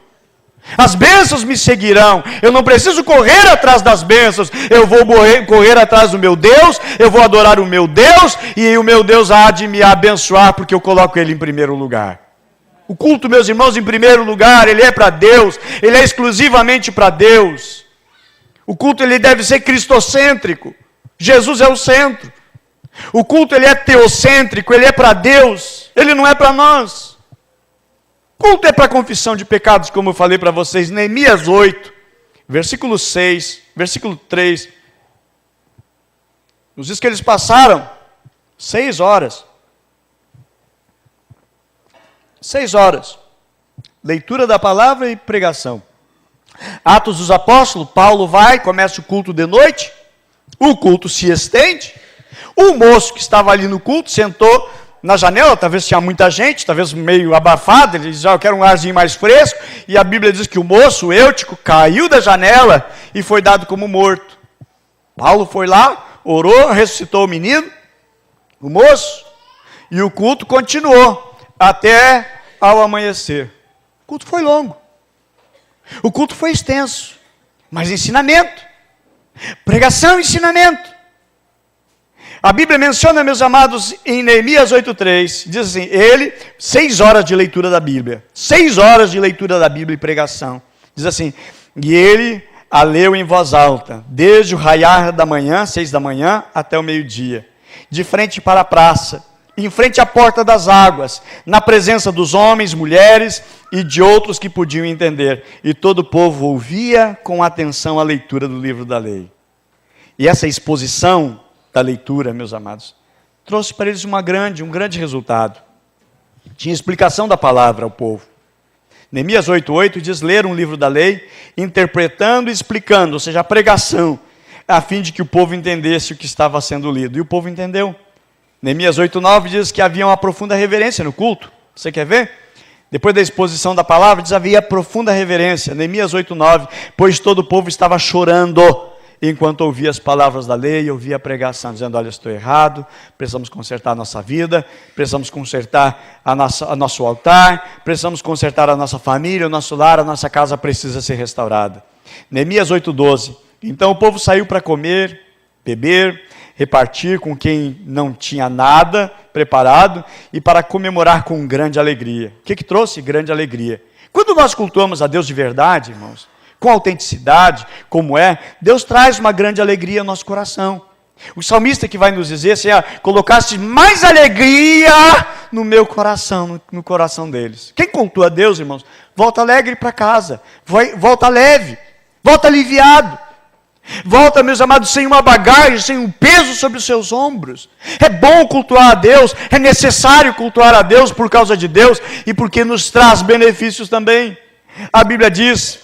As bênçãos me seguirão, eu não preciso correr atrás das bênçãos, eu vou correr atrás do meu Deus, eu vou adorar o meu Deus, e o meu Deus há de me abençoar, porque eu coloco Ele em primeiro lugar. O culto, meus irmãos, em primeiro lugar, ele é para Deus, ele é exclusivamente para Deus. O culto, ele deve ser cristocêntrico, Jesus é o centro. O culto, ele é teocêntrico, ele é para Deus, ele não é para nós. Culto é para confissão de pecados, como eu falei para vocês, Neemias 8, versículo 6, versículo 3. Nos diz que eles passaram 6 horas. 6 horas. Leitura da palavra e pregação. Atos dos Apóstolos, Paulo vai, começa o culto de noite, o culto se estende, o moço que estava ali no culto sentou na janela, talvez tinha muita gente, talvez meio abafado, ele diz, eu quero um arzinho mais fresco, e a Bíblia diz que o moço, o Eutico, caiu da janela e foi dado como morto. Paulo foi lá, orou, ressuscitou o menino, o moço, e o culto continuou até ao amanhecer. O culto foi longo, o culto foi extenso, mas ensinamento, pregação e ensinamento. A Bíblia menciona, meus amados, em Neemias 8,3, diz assim, 6 horas de leitura da Bíblia, 6 horas de leitura da Bíblia e pregação, diz assim, e ele a leu em voz alta, desde o raiar da manhã, 6 da manhã, até o meio-dia, de frente para a praça, em frente à porta das águas, na presença dos homens, mulheres e de outros que podiam entender, e todo o povo ouvia com atenção a leitura do livro da lei. E essa exposição da leitura, meus amados, trouxe para eles um grande resultado. Tinha explicação da palavra ao povo. Neemias 8,8 diz ler um livro da lei, interpretando e explicando, ou seja, a pregação, a fim de que o povo entendesse o que estava sendo lido. E o povo entendeu. Neemias 8,9 diz que havia uma profunda reverência no culto. Você quer ver? Depois da exposição da palavra, diz havia profunda reverência. Neemias 8,9, pois todo o povo estava chorando, enquanto ouvia as palavras da lei, ouvia a pregação, dizendo, olha, estou errado, precisamos consertar a nossa vida, precisamos consertar nosso altar, precisamos consertar a nossa família, o nosso lar, a nossa casa precisa ser restaurada. Neemias 8,12, então o povo saiu para comer, beber, repartir com quem não tinha nada preparado, e para comemorar com grande alegria. O que trouxe? Grande alegria. Quando nós cultuamos a Deus de verdade, irmãos, com autenticidade, como é, Deus traz uma grande alegria ao nosso coração. O salmista que vai nos dizer assim, colocaste mais alegria no meu coração, no coração deles. Quem cultua a Deus, irmãos, volta alegre para casa, volta leve, volta aliviado, volta, meus amados, sem uma bagagem, sem um peso sobre os seus ombros. É bom cultuar a Deus, é necessário cultuar a Deus por causa de Deus e porque nos traz benefícios também. A Bíblia diz,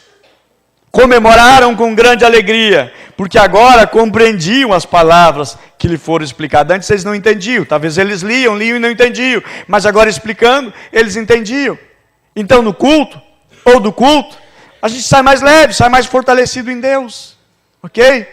comemoraram com grande alegria, porque agora compreendiam as palavras que lhe foram explicadas. Antes eles não entendiam, talvez eles liam e não entendiam, mas agora explicando, eles entendiam. Então no culto, ou do culto, a gente sai mais leve, sai mais fortalecido em Deus, ok?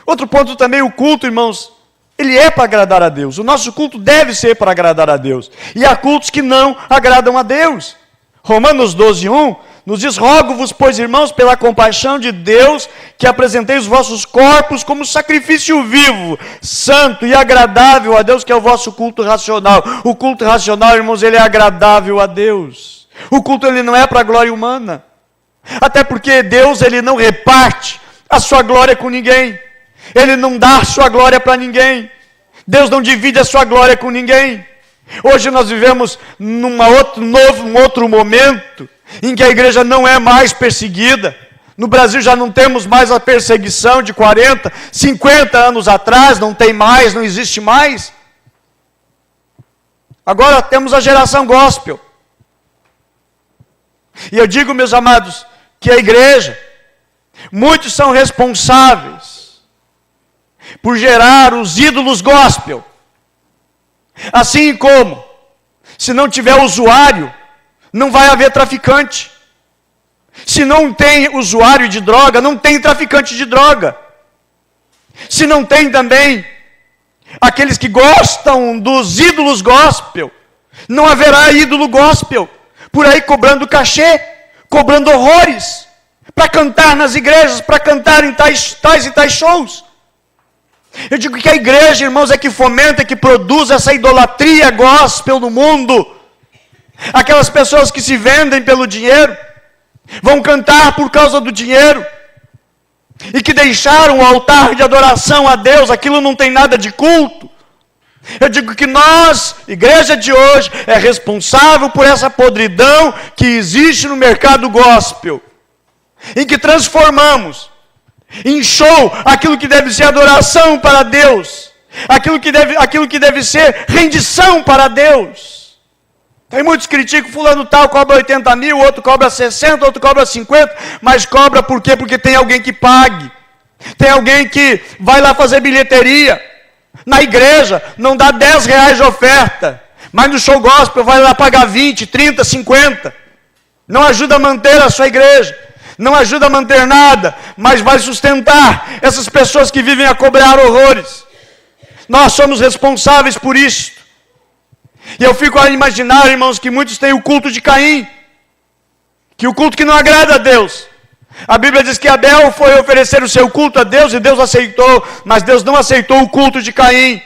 Outro ponto também, o culto, irmãos, ele é para agradar a Deus. O nosso culto deve ser para agradar a Deus, e há cultos que não agradam a Deus. Romanos 12:1 nos diz, rogo-vos, pois, irmãos, pela compaixão de Deus, que apresenteis os vossos corpos como sacrifício vivo, santo e agradável a Deus, que é o vosso culto racional. O culto racional, irmãos, ele é agradável a Deus. O culto, ele não é para a glória humana. Até porque Deus, ele não reparte a sua glória com ninguém. Ele não dá a sua glória para ninguém. Deus não divide a sua glória com ninguém. Hoje nós vivemos num outro momento em que a igreja não é mais perseguida. No Brasil já não temos mais a perseguição de 40, 50 anos atrás, não tem mais, não existe mais. Agora temos a geração gospel. E eu digo, meus amados, que a igreja, muitos são responsáveis por gerar os ídolos gospel. Assim como, se não tiver usuário, não vai haver traficante. Se não tem usuário de droga, não tem traficante de droga. Se não tem também aqueles que gostam dos ídolos gospel, não haverá ídolo gospel por aí cobrando cachê, cobrando horrores, para cantar nas igrejas, para cantar em tais e tais shows. Eu digo que a igreja, irmãos, é que fomenta, que produz essa idolatria gospel no mundo. Aquelas pessoas que se vendem pelo dinheiro, vão cantar por causa do dinheiro, e que deixaram o altar de adoração a Deus, aquilo não tem nada de culto. Eu digo que nós, igreja de hoje, é responsável por essa podridão que existe no mercado gospel, em que transformamos em show aquilo que deve ser adoração para Deus, aquilo que deve ser rendição para Deus. Tem muitos que criticam, fulano tal cobra 80 mil, outro cobra 60, outro cobra 50, mas cobra por quê? Porque tem alguém que pague, tem alguém que vai lá fazer bilheteria. Na igreja não dá 10 reais de oferta, mas no show gospel vai lá pagar 20, 30, 50. Não ajuda a manter a sua igreja, não ajuda a manter nada, mas vai sustentar essas pessoas que vivem a cobrar horrores. Nós somos responsáveis por isso. E eu fico a imaginar, irmãos, que muitos têm o culto de Caim, que o culto que não agrada a Deus. A Bíblia diz que Abel foi oferecer o seu culto a Deus e Deus aceitou, mas Deus não aceitou o culto de Caim.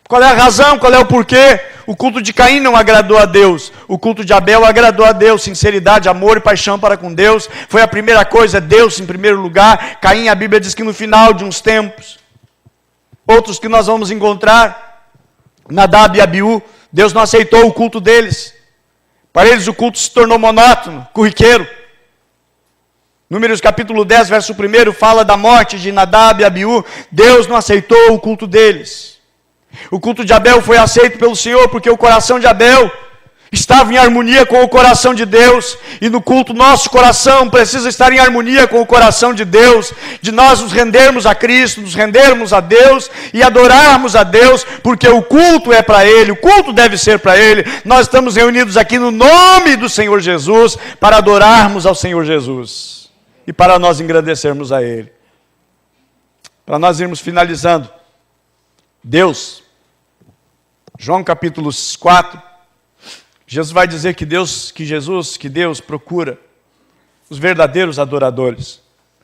Qual é a razão? Qual é o porquê? O culto de Caim não agradou a Deus, o culto de Abel agradou a Deus. Sinceridade, amor e paixão para com Deus foi a primeira coisa, Deus em primeiro lugar. Caim, a Bíblia diz que no final de uns tempos, outros que nós vamos encontrar, Nadab e Abiú, Deus não aceitou o culto deles. Para eles o culto se tornou monótono, corriqueiro. Números capítulo 10, verso 1, fala da morte de Nadab e Abiú. Deus não aceitou o culto deles. O culto de Abel foi aceito pelo Senhor, porque o coração de Abel estava em harmonia com o coração de Deus. E no culto, nosso coração precisa estar em harmonia com o coração de Deus, de nós nos rendermos a Cristo, nos rendermos a Deus e adorarmos a Deus, porque o culto é para Ele, o culto deve ser para Ele. Nós estamos reunidos aqui no nome do Senhor Jesus, para adorarmos ao Senhor Jesus e para nós engrandecermos a Ele. Para nós irmos finalizando, Deus, João capítulo 4, Jesus vai dizer que Deus procura os verdadeiros adoradores.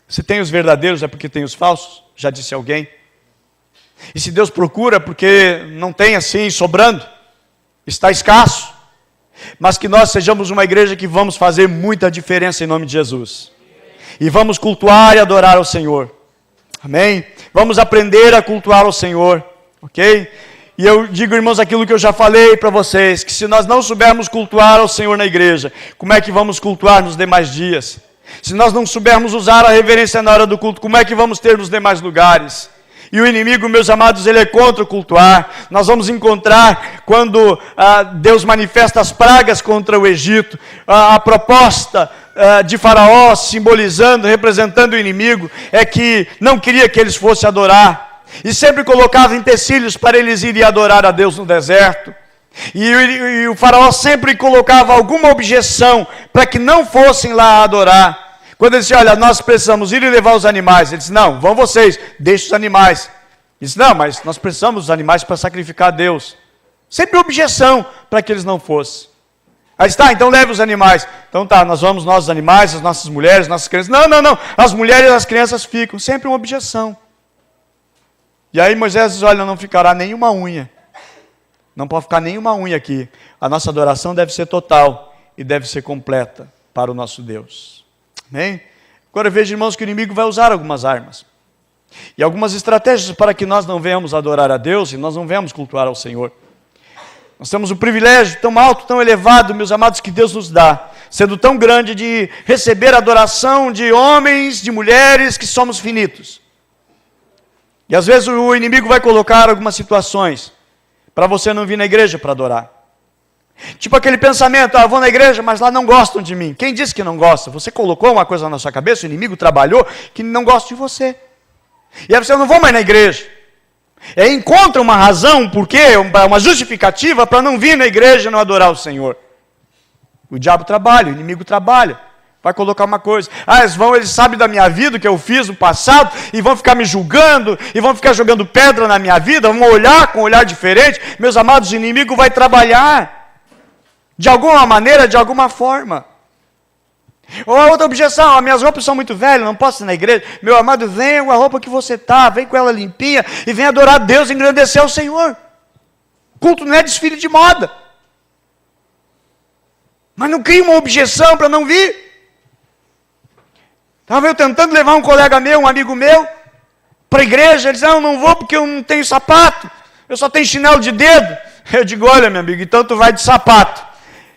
Se tem os verdadeiros é porque tem os falsos, já disse alguém. E se Deus procura, porque não tem assim sobrando, está escasso. Mas que nós sejamos uma igreja que vamos fazer muita diferença em nome de Jesus. E vamos cultuar e adorar ao Senhor. Amém? Vamos aprender a cultuar ao Senhor. Ok? E eu digo, irmãos, aquilo que eu já falei para vocês, que se nós não soubermos cultuar ao Senhor na igreja, como é que vamos cultuar nos demais dias? Se nós não soubermos usar a reverência na hora do culto, como é que vamos ter nos demais lugares? E o inimigo, meus amados, ele é contra o cultuar. Nós vamos encontrar quando Deus manifesta as pragas contra o Egito, a proposta de Faraó, simbolizando, representando o inimigo, é que não queria que eles fossem adorar. E sempre colocava empecilhos para eles irem adorar a Deus no deserto. E o faraó sempre colocava alguma objeção para que não fossem lá adorar. Quando ele disse, olha, nós precisamos ir e levar os animais. Ele disse, não, vão vocês, deixem os animais. Ele disse, não, mas nós precisamos dos animais para sacrificar a Deus. Sempre objeção para que eles não fossem. Aí está, então leve os animais. Então tá, nós vamos, nós os animais, as nossas mulheres, nossas crianças. Não, as mulheres e as crianças ficam. Sempre uma objeção. E aí Moisés diz, olha, não ficará nenhuma unha. Não pode ficar nenhuma unha aqui. A nossa adoração deve ser total e deve ser completa para o nosso Deus. Amém? Agora veja, irmãos, que o inimigo vai usar algumas armas. E algumas estratégias para que nós não venhamos adorar a Deus e nós não venhamos cultuar ao Senhor. Nós temos o privilégio tão alto, tão elevado, meus amados, que Deus nos dá, sendo tão grande, de receber a adoração de homens, de mulheres que somos finitos. E às vezes o inimigo vai colocar algumas situações para você não vir na igreja para adorar. Tipo aquele pensamento, eu vou na igreja, mas lá não gostam de mim. Quem disse que não gosta? Você colocou uma coisa na sua cabeça, o inimigo trabalhou, que não gosta de você. E aí você, eu não vou mais na igreja. E aí encontra uma razão, um porquê, uma justificativa para não vir na igreja e não adorar o Senhor. O diabo trabalha, o inimigo trabalha. Vai colocar uma coisa, eles sabem da minha vida, o que eu fiz no passado, e vão ficar me julgando, e vão ficar jogando pedra na minha vida, vão olhar com um olhar diferente. Meus amados, o inimigo vai trabalhar, de alguma maneira, de alguma forma. Ou a outra objeção, as minhas roupas são muito velhas, não posso ir na igreja. Meu amado, venha com a roupa que você está, vem com ela limpinha, e vem adorar a Deus e engrandecer ao Senhor. Culto não é desfile de moda. Mas não cria uma objeção para não vir. Estava eu tentando levar um colega meu, um amigo meu, para a igreja. Ele disse, eu não vou porque eu não tenho sapato, eu só tenho chinelo de dedo. Eu digo, olha meu amigo, então tu vai de sapato.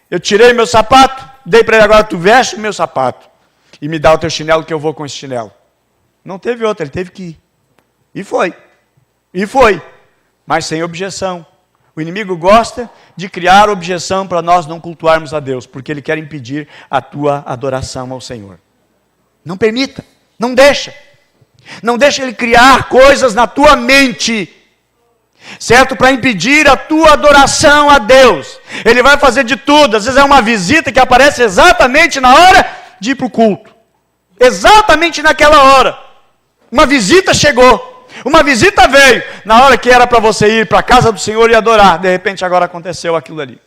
Eu tirei meu sapato, dei para ele, agora tu veste o meu sapato e me dá o teu chinelo que eu vou com esse chinelo. Não teve outra, ele teve que ir. E foi, mas sem objeção. O inimigo gosta de criar objeção para nós não cultuarmos a Deus, porque ele quer impedir a tua adoração ao Senhor. Não permita, não deixa ele criar coisas na tua mente, certo? Para impedir a tua adoração a Deus. Ele vai fazer de tudo, às vezes é uma visita que aparece exatamente na hora de ir para o culto, exatamente naquela hora, uma visita chegou, uma visita veio, na hora que era para você ir para a casa do Senhor e adorar, de repente agora aconteceu aquilo ali.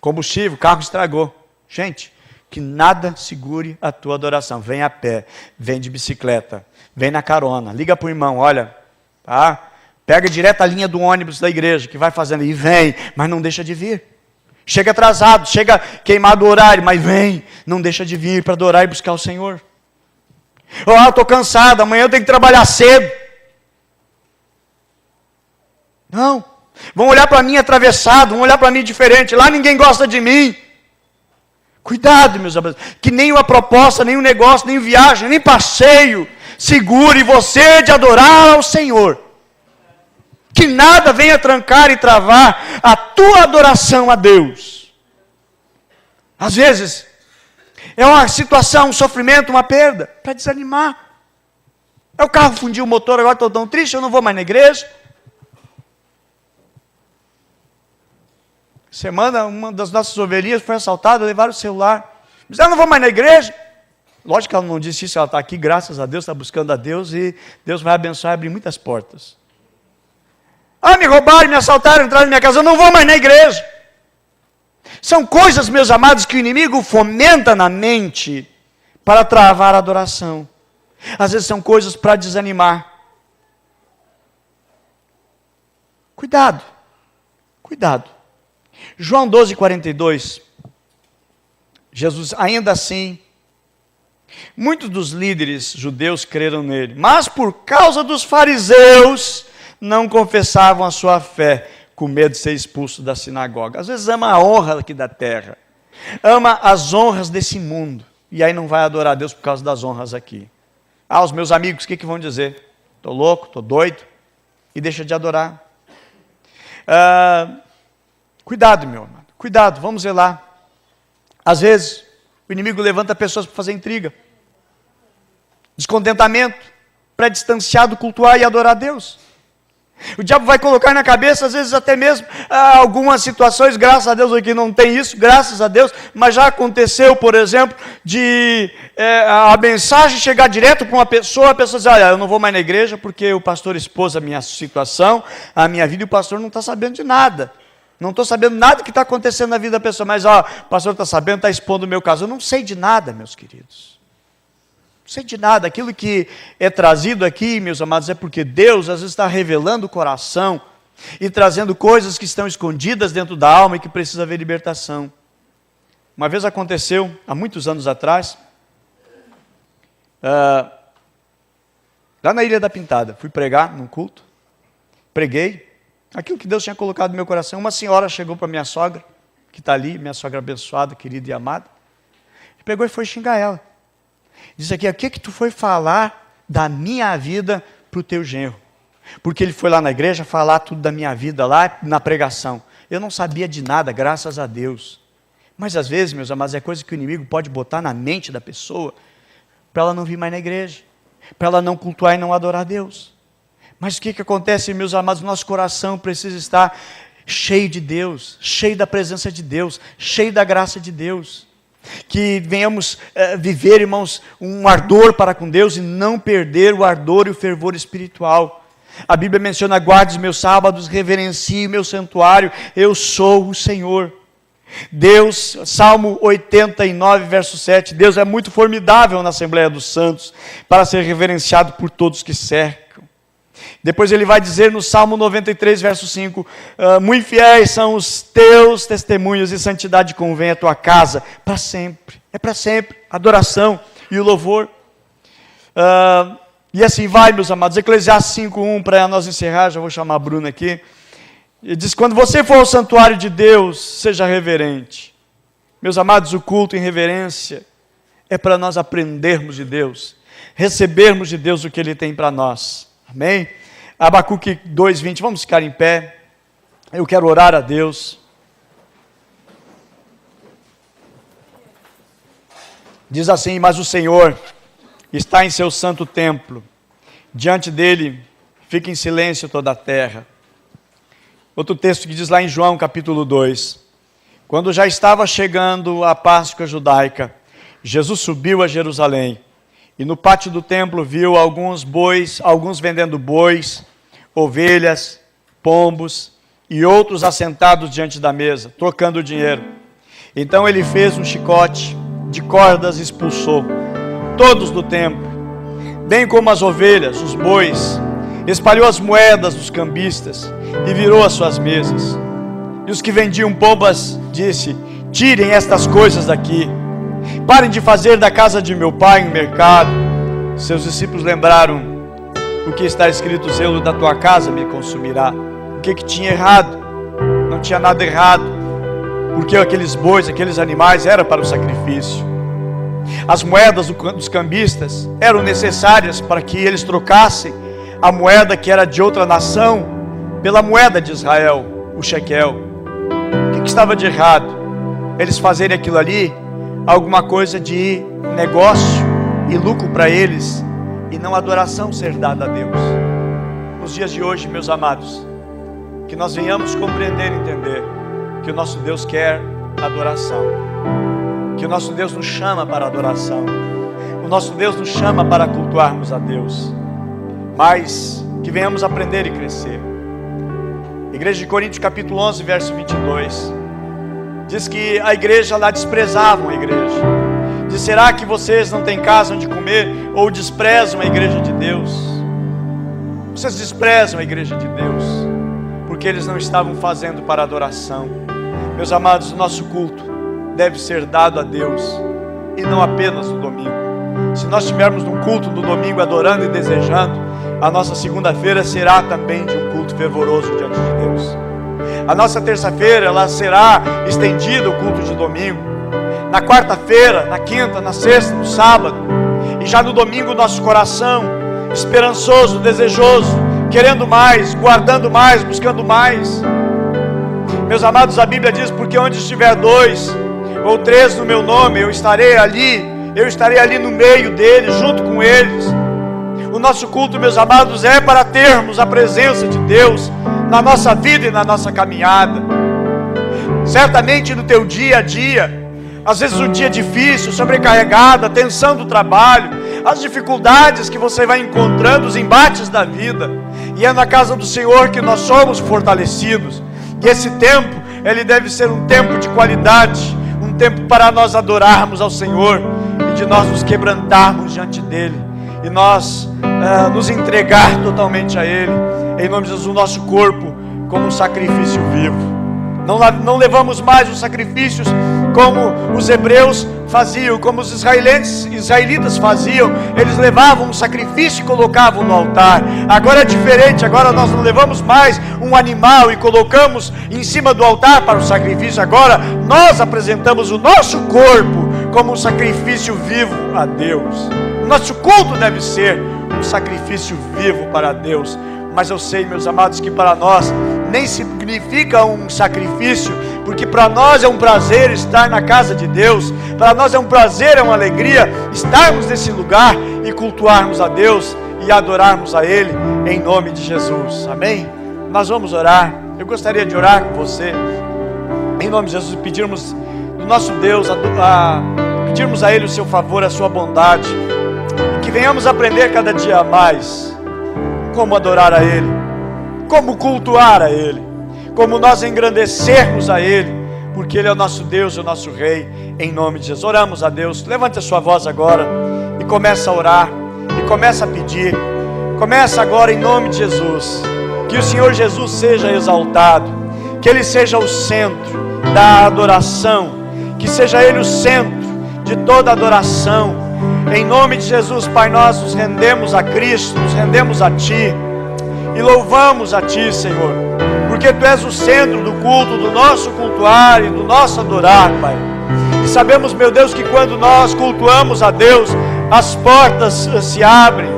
Combustível, o carro estragou. Gente, que nada segure a tua adoração. Vem a pé, vem de bicicleta, vem na carona, liga para o irmão, olha, tá? Pega direto a linha do ônibus da igreja, que vai fazendo, e vem, mas não deixa de vir. Chega atrasado, chega queimado o horário, mas vem, não deixa de vir para adorar e buscar o Senhor. Eu estou cansado, amanhã eu tenho que trabalhar cedo. Não, vão olhar para mim atravessado, vão olhar para mim diferente, lá ninguém gosta de mim. Cuidado, meus amados, que nem uma proposta, nem um negócio, nem viagem, nem passeio segure você de adorar ao Senhor. Que nada venha trancar e travar a tua adoração a Deus. Às vezes, é uma situação, um sofrimento, uma perda, para desanimar. O carro fundiu o motor, agora estou tão triste, eu não vou mais na igreja. Semana, uma das nossas ovelhinhas foi assaltada, levaram o celular. Mas eu não vou mais na igreja. Lógico que ela não disse isso, ela está aqui, graças a Deus, está buscando a Deus, e Deus vai abençoar e abrir muitas portas. Me roubaram, me assaltaram, entraram na minha casa, eu não vou mais na igreja. São coisas, meus amados, que o inimigo fomenta na mente para travar a adoração. Às vezes são coisas para desanimar. Cuidado. João 12:42, Jesus, ainda assim, muitos dos líderes judeus creram nele, mas por causa dos fariseus, não confessavam a sua fé, com medo de ser expulso da sinagoga. Às vezes ama a honra aqui da terra, ama as honras desse mundo, e aí não vai adorar a Deus por causa das honras aqui. Os meus amigos, o que vão dizer? Estou louco, estou doido, e deixa de adorar. Cuidado, meu amado, cuidado, vamos zelar. Às vezes, o inimigo levanta pessoas para fazer intriga, descontentamento, para distanciar do cultuar e adorar a Deus. O diabo vai colocar na cabeça, às vezes até mesmo, algumas situações, graças a Deus aqui não tem isso, graças a Deus, mas já aconteceu, por exemplo, de a mensagem chegar direto para uma pessoa, a pessoa diz, olha, eu não vou mais na igreja porque o pastor expôs a minha situação, a minha vida, e o pastor não está sabendo de nada. Não estou sabendo nada que está acontecendo na vida da pessoa, mas o pastor está sabendo, está expondo o meu caso. Eu não sei de nada, meus queridos. Não sei de nada. Aquilo que é trazido aqui, meus amados, é porque Deus às vezes está revelando o coração e trazendo coisas que estão escondidas dentro da alma e que precisa haver libertação. Uma vez aconteceu, há muitos anos atrás, lá na Ilha da Pintada, fui pregar num culto, preguei, aquilo que Deus tinha colocado no meu coração. Uma senhora chegou para minha sogra, que está ali, minha sogra abençoada, querida e amada, e pegou e foi xingar ela. Diz aqui, o que tu foi falar da minha vida para o teu genro? Porque ele foi lá na igreja falar tudo da minha vida lá na pregação. Eu não sabia de nada, graças a Deus. Mas às vezes, meus amados, é coisa que o inimigo pode botar na mente da pessoa para ela não vir mais na igreja, para ela não cultuar e não adorar a Deus. Mas o que acontece, meus amados? Nosso coração precisa estar cheio de Deus, cheio da presença de Deus, cheio da graça de Deus. Que venhamos viver, irmãos, um ardor para com Deus e não perder o ardor e o fervor espiritual. A Bíblia menciona, guarde os meus sábados, reverencie o meu santuário, eu sou o Senhor. Deus, Salmo 89, verso 7, Deus é muito formidável na Assembleia dos Santos, para ser reverenciado por todos que cercam. Depois ele vai dizer no Salmo 93, verso 5, muito fiéis são os teus testemunhos e santidade convém a tua casa, para sempre, é para sempre, adoração e o louvor. E assim vai, meus amados, Eclesiastes 5:1, para nós encerrar, já vou chamar a Bruna aqui. Ele diz, quando você for ao santuário de Deus, seja reverente. Meus amados, o culto em reverência é para nós aprendermos de Deus, recebermos de Deus o que Ele tem para nós. Amém? Abacuque 2:20, vamos ficar em pé. Eu quero orar a Deus. Diz assim, mas o Senhor está em seu santo templo, diante dele fica em silêncio toda a terra. Outro texto que diz lá em João capítulo 2, quando já estava chegando a Páscoa judaica, Jesus subiu a Jerusalém, e no pátio do templo viu alguns vendendo bois, ovelhas, pombos, e outros assentados diante da mesa, trocando dinheiro. Então ele fez um chicote de cordas e expulsou todos do templo, bem como as ovelhas, os bois, espalhou as moedas dos cambistas e virou as suas mesas. E os que vendiam pombas disse, tirem estas coisas daqui, parem de fazer da casa de meu pai um mercado. Seus discípulos lembraram, o que está escrito, o zelo da tua casa me consumirá. O que tinha errado? Não tinha nada errado, porque aqueles bois, aqueles animais eram para o sacrifício. As moedas dos cambistas eram necessárias para que eles trocassem a moeda que era de outra nação pela moeda de Israel, o shekel. O que estava de errado? Eles fazerem aquilo ali alguma coisa de negócio e lucro para eles, e não adoração ser dada a Deus. Nos dias de hoje, meus amados, que nós venhamos compreender e entender que o nosso Deus quer adoração, que o nosso Deus nos chama para adoração, o nosso Deus nos chama para cultuarmos a Deus, mas que venhamos aprender e crescer. Igreja de Coríntios capítulo 11, verso 22, diz que a igreja lá desprezavam a igreja. Diz, será que vocês não têm casa onde comer, ou desprezam a igreja de Deus? Vocês desprezam a igreja de Deus, porque eles não estavam fazendo para adoração. Meus amados, o nosso culto deve ser dado a Deus, e não apenas no domingo. Se nós estivermos num culto no domingo adorando e desejando, a nossa segunda-feira será também de um culto fervoroso diante de Deus. A nossa terça-feira, ela será estendida o culto de domingo. Na quarta-feira, na quinta, na sexta, no sábado. E já no domingo, nosso coração esperançoso, desejoso, querendo mais, guardando mais, buscando mais. Meus amados, a Bíblia diz, porque onde estiver 2 ou 3 no meu nome, eu estarei ali no meio deles, junto com eles. O nosso culto, meus amados, é para termos a presença de Deus na nossa vida e na nossa caminhada. Certamente no teu dia a dia, às vezes um dia difícil, sobrecarregado, a tensão do trabalho, as dificuldades que você vai encontrando, os embates da vida, e é na casa do Senhor que nós somos fortalecidos. E esse tempo, ele deve ser um tempo de qualidade, um tempo para nós adorarmos ao Senhor, e de nós nos quebrantarmos diante dEle, e nós nos entregar totalmente a Ele, em nome de Jesus, o nosso corpo como um sacrifício vivo. Não levamos mais os sacrifícios como os hebreus faziam, como os israelitas faziam. Eles levavam um sacrifício e colocavam no altar. Agora é diferente, agora nós não levamos mais um animal e colocamos em cima do altar para o sacrifício. Agora nós apresentamos o nosso corpo como um sacrifício vivo a Deus. O nosso culto deve ser um sacrifício vivo para Deus. Mas eu sei, meus amados, que para nós nem significa um sacrifício, porque para nós é um prazer estar na casa de Deus. Para nós é um prazer, é uma alegria estarmos nesse lugar e cultuarmos a Deus e adorarmos a Ele em nome de Jesus. Amém? Nós vamos orar. Eu gostaria de orar com você em nome de Jesus, pedirmos do nosso Deus, pedirmos a Ele o seu favor, a sua bondade, e que venhamos aprender cada dia mais como adorar a Ele, como cultuar a Ele, como nós engrandecermos a Ele, porque Ele é o nosso Deus e o nosso Rei, em nome de Jesus. Oramos a Deus. Levante a sua voz agora e começa a orar, e começa a pedir. Começa agora em nome de Jesus, que o Senhor Jesus seja exaltado, que Ele seja o centro da adoração, que seja Ele o centro de toda adoração. Em nome de Jesus, Pai, nós nos rendemos a Cristo, nos rendemos a Ti e louvamos a Ti, Senhor, porque Tu és o centro do culto, do nosso cultuar e do nosso adorar, Pai. E sabemos, meu Deus, que quando nós cultuamos a Deus, as portas se abrem.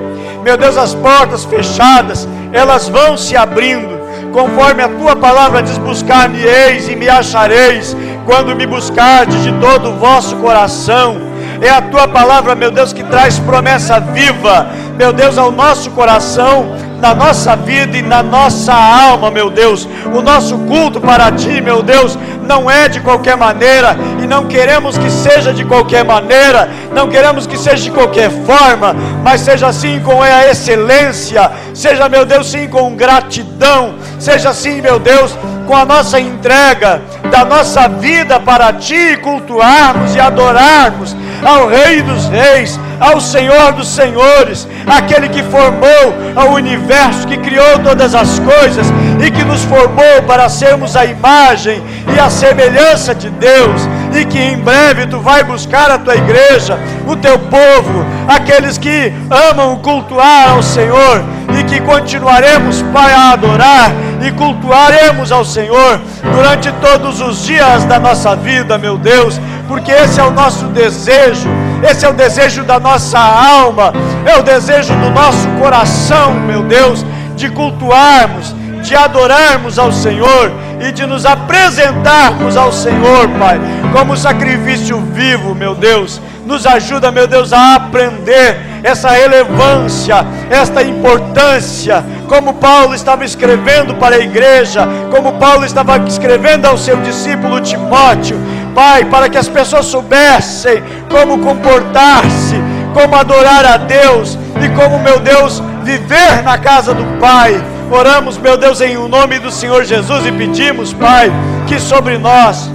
Meu Deus, as portas fechadas, elas vão se abrindo, conforme a Tua palavra diz: buscar-me-eis e me achareis, quando me buscardes de todo o vosso coração. É a Tua palavra, meu Deus, que traz promessa viva, meu Deus, ao nosso coração, na nossa vida e na nossa alma, meu Deus. O nosso culto para Ti, meu Deus, não é de qualquer maneira, e não queremos que seja de qualquer maneira, não queremos que seja de qualquer forma, mas seja assim com a excelência, seja, meu Deus, sim com gratidão, seja assim, meu Deus, com a nossa entrega da nossa vida para Ti, cultuarmos e adorarmos ao Rei dos Reis, ao Senhor dos Senhores, aquele que formou o universo, que criou todas as coisas e que nos formou para sermos a imagem e a semelhança de Deus, e que em breve Tu vai buscar a Tua igreja, o Teu povo, aqueles que amam cultuar ao Senhor, e que continuaremos, Pai, a adorar e cultuaremos ao Senhor durante todos os dias da nossa vida, meu Deus, porque esse é o nosso desejo, esse é o desejo da nossa alma, é o desejo do nosso coração, meu Deus, de cultuarmos, de adorarmos ao Senhor e de nos apresentarmos ao Senhor, Pai, como sacrifício vivo, meu Deus. Nos ajuda, meu Deus, a aprender essa relevância, esta importância, como Paulo estava escrevendo para a igreja, como Paulo estava escrevendo ao seu discípulo Timóteo, Pai, para que as pessoas soubessem como comportar-se, como adorar a Deus e como, meu Deus, viver na casa do Pai. Oramos, meu Deus, em nome do Senhor Jesus e pedimos, Pai, que sobre nós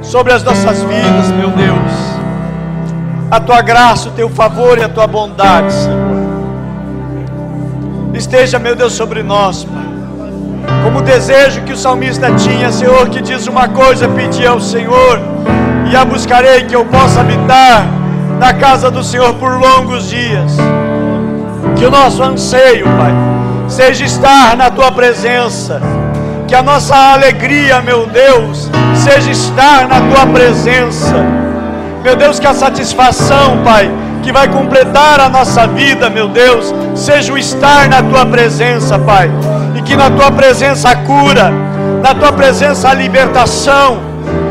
sobre as nossas vidas, meu Deus, a Tua graça, o Teu favor e a Tua bondade, Senhor, esteja, meu Deus, sobre nós, Pai, como o desejo que o salmista tinha, Senhor, que diz uma coisa: pedi ao Senhor e a buscarei, que eu possa habitar na casa do Senhor por longos dias. Que o nosso anseio, Pai, seja estar na Tua presença, que a nossa alegria, meu Deus, seja estar na Tua presença, meu Deus, que a satisfação, Pai, que vai completar a nossa vida, meu Deus, seja o estar na Tua presença, Pai, e que na Tua presença a cura, na Tua presença a libertação,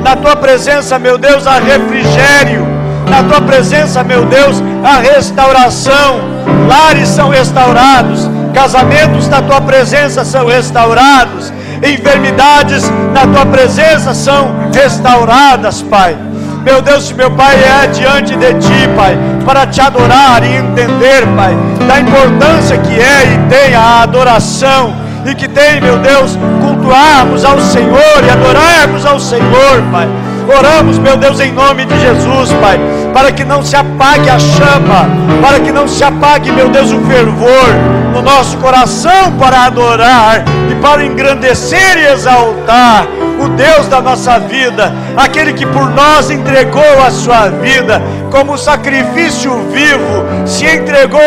na Tua presença, meu Deus, a refrigério, na Tua presença, meu Deus, a restauração. Lares são restaurados, casamentos na Tua presença são restaurados, enfermidades na Tua presença são restauradas, Pai. Meu Deus, meu Pai, é diante de Ti, Pai, para Te adorar e entender, Pai, da importância que é e tem a adoração, e que tem, meu Deus, cultuarmos ao Senhor e adorarmos ao Senhor, Pai. Oramos, meu Deus, em nome de Jesus, Pai, para que não se apague a chama, para que não se apague, meu Deus, o fervor no nosso coração para adorar e para engrandecer e exaltar o Deus da nossa vida, aquele que por nós entregou a sua vida como sacrifício vivo, se entregou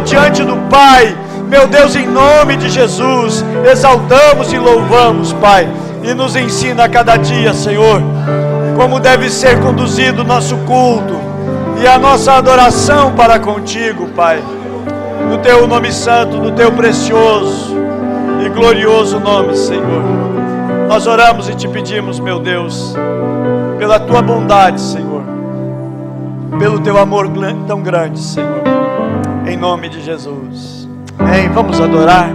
diante do Pai. Meu Deus, em nome de Jesus, exaltamos e louvamos, Pai, e nos ensina a cada dia, Senhor, como deve ser conduzido o nosso culto e a nossa adoração para contigo, Pai, no teu nome santo, no teu precioso e glorioso nome, Senhor. Nós oramos e te pedimos, meu Deus, pela tua bondade, Senhor, pelo teu amor tão grande, Senhor, em nome de Jesus. Amém. Vamos adorar.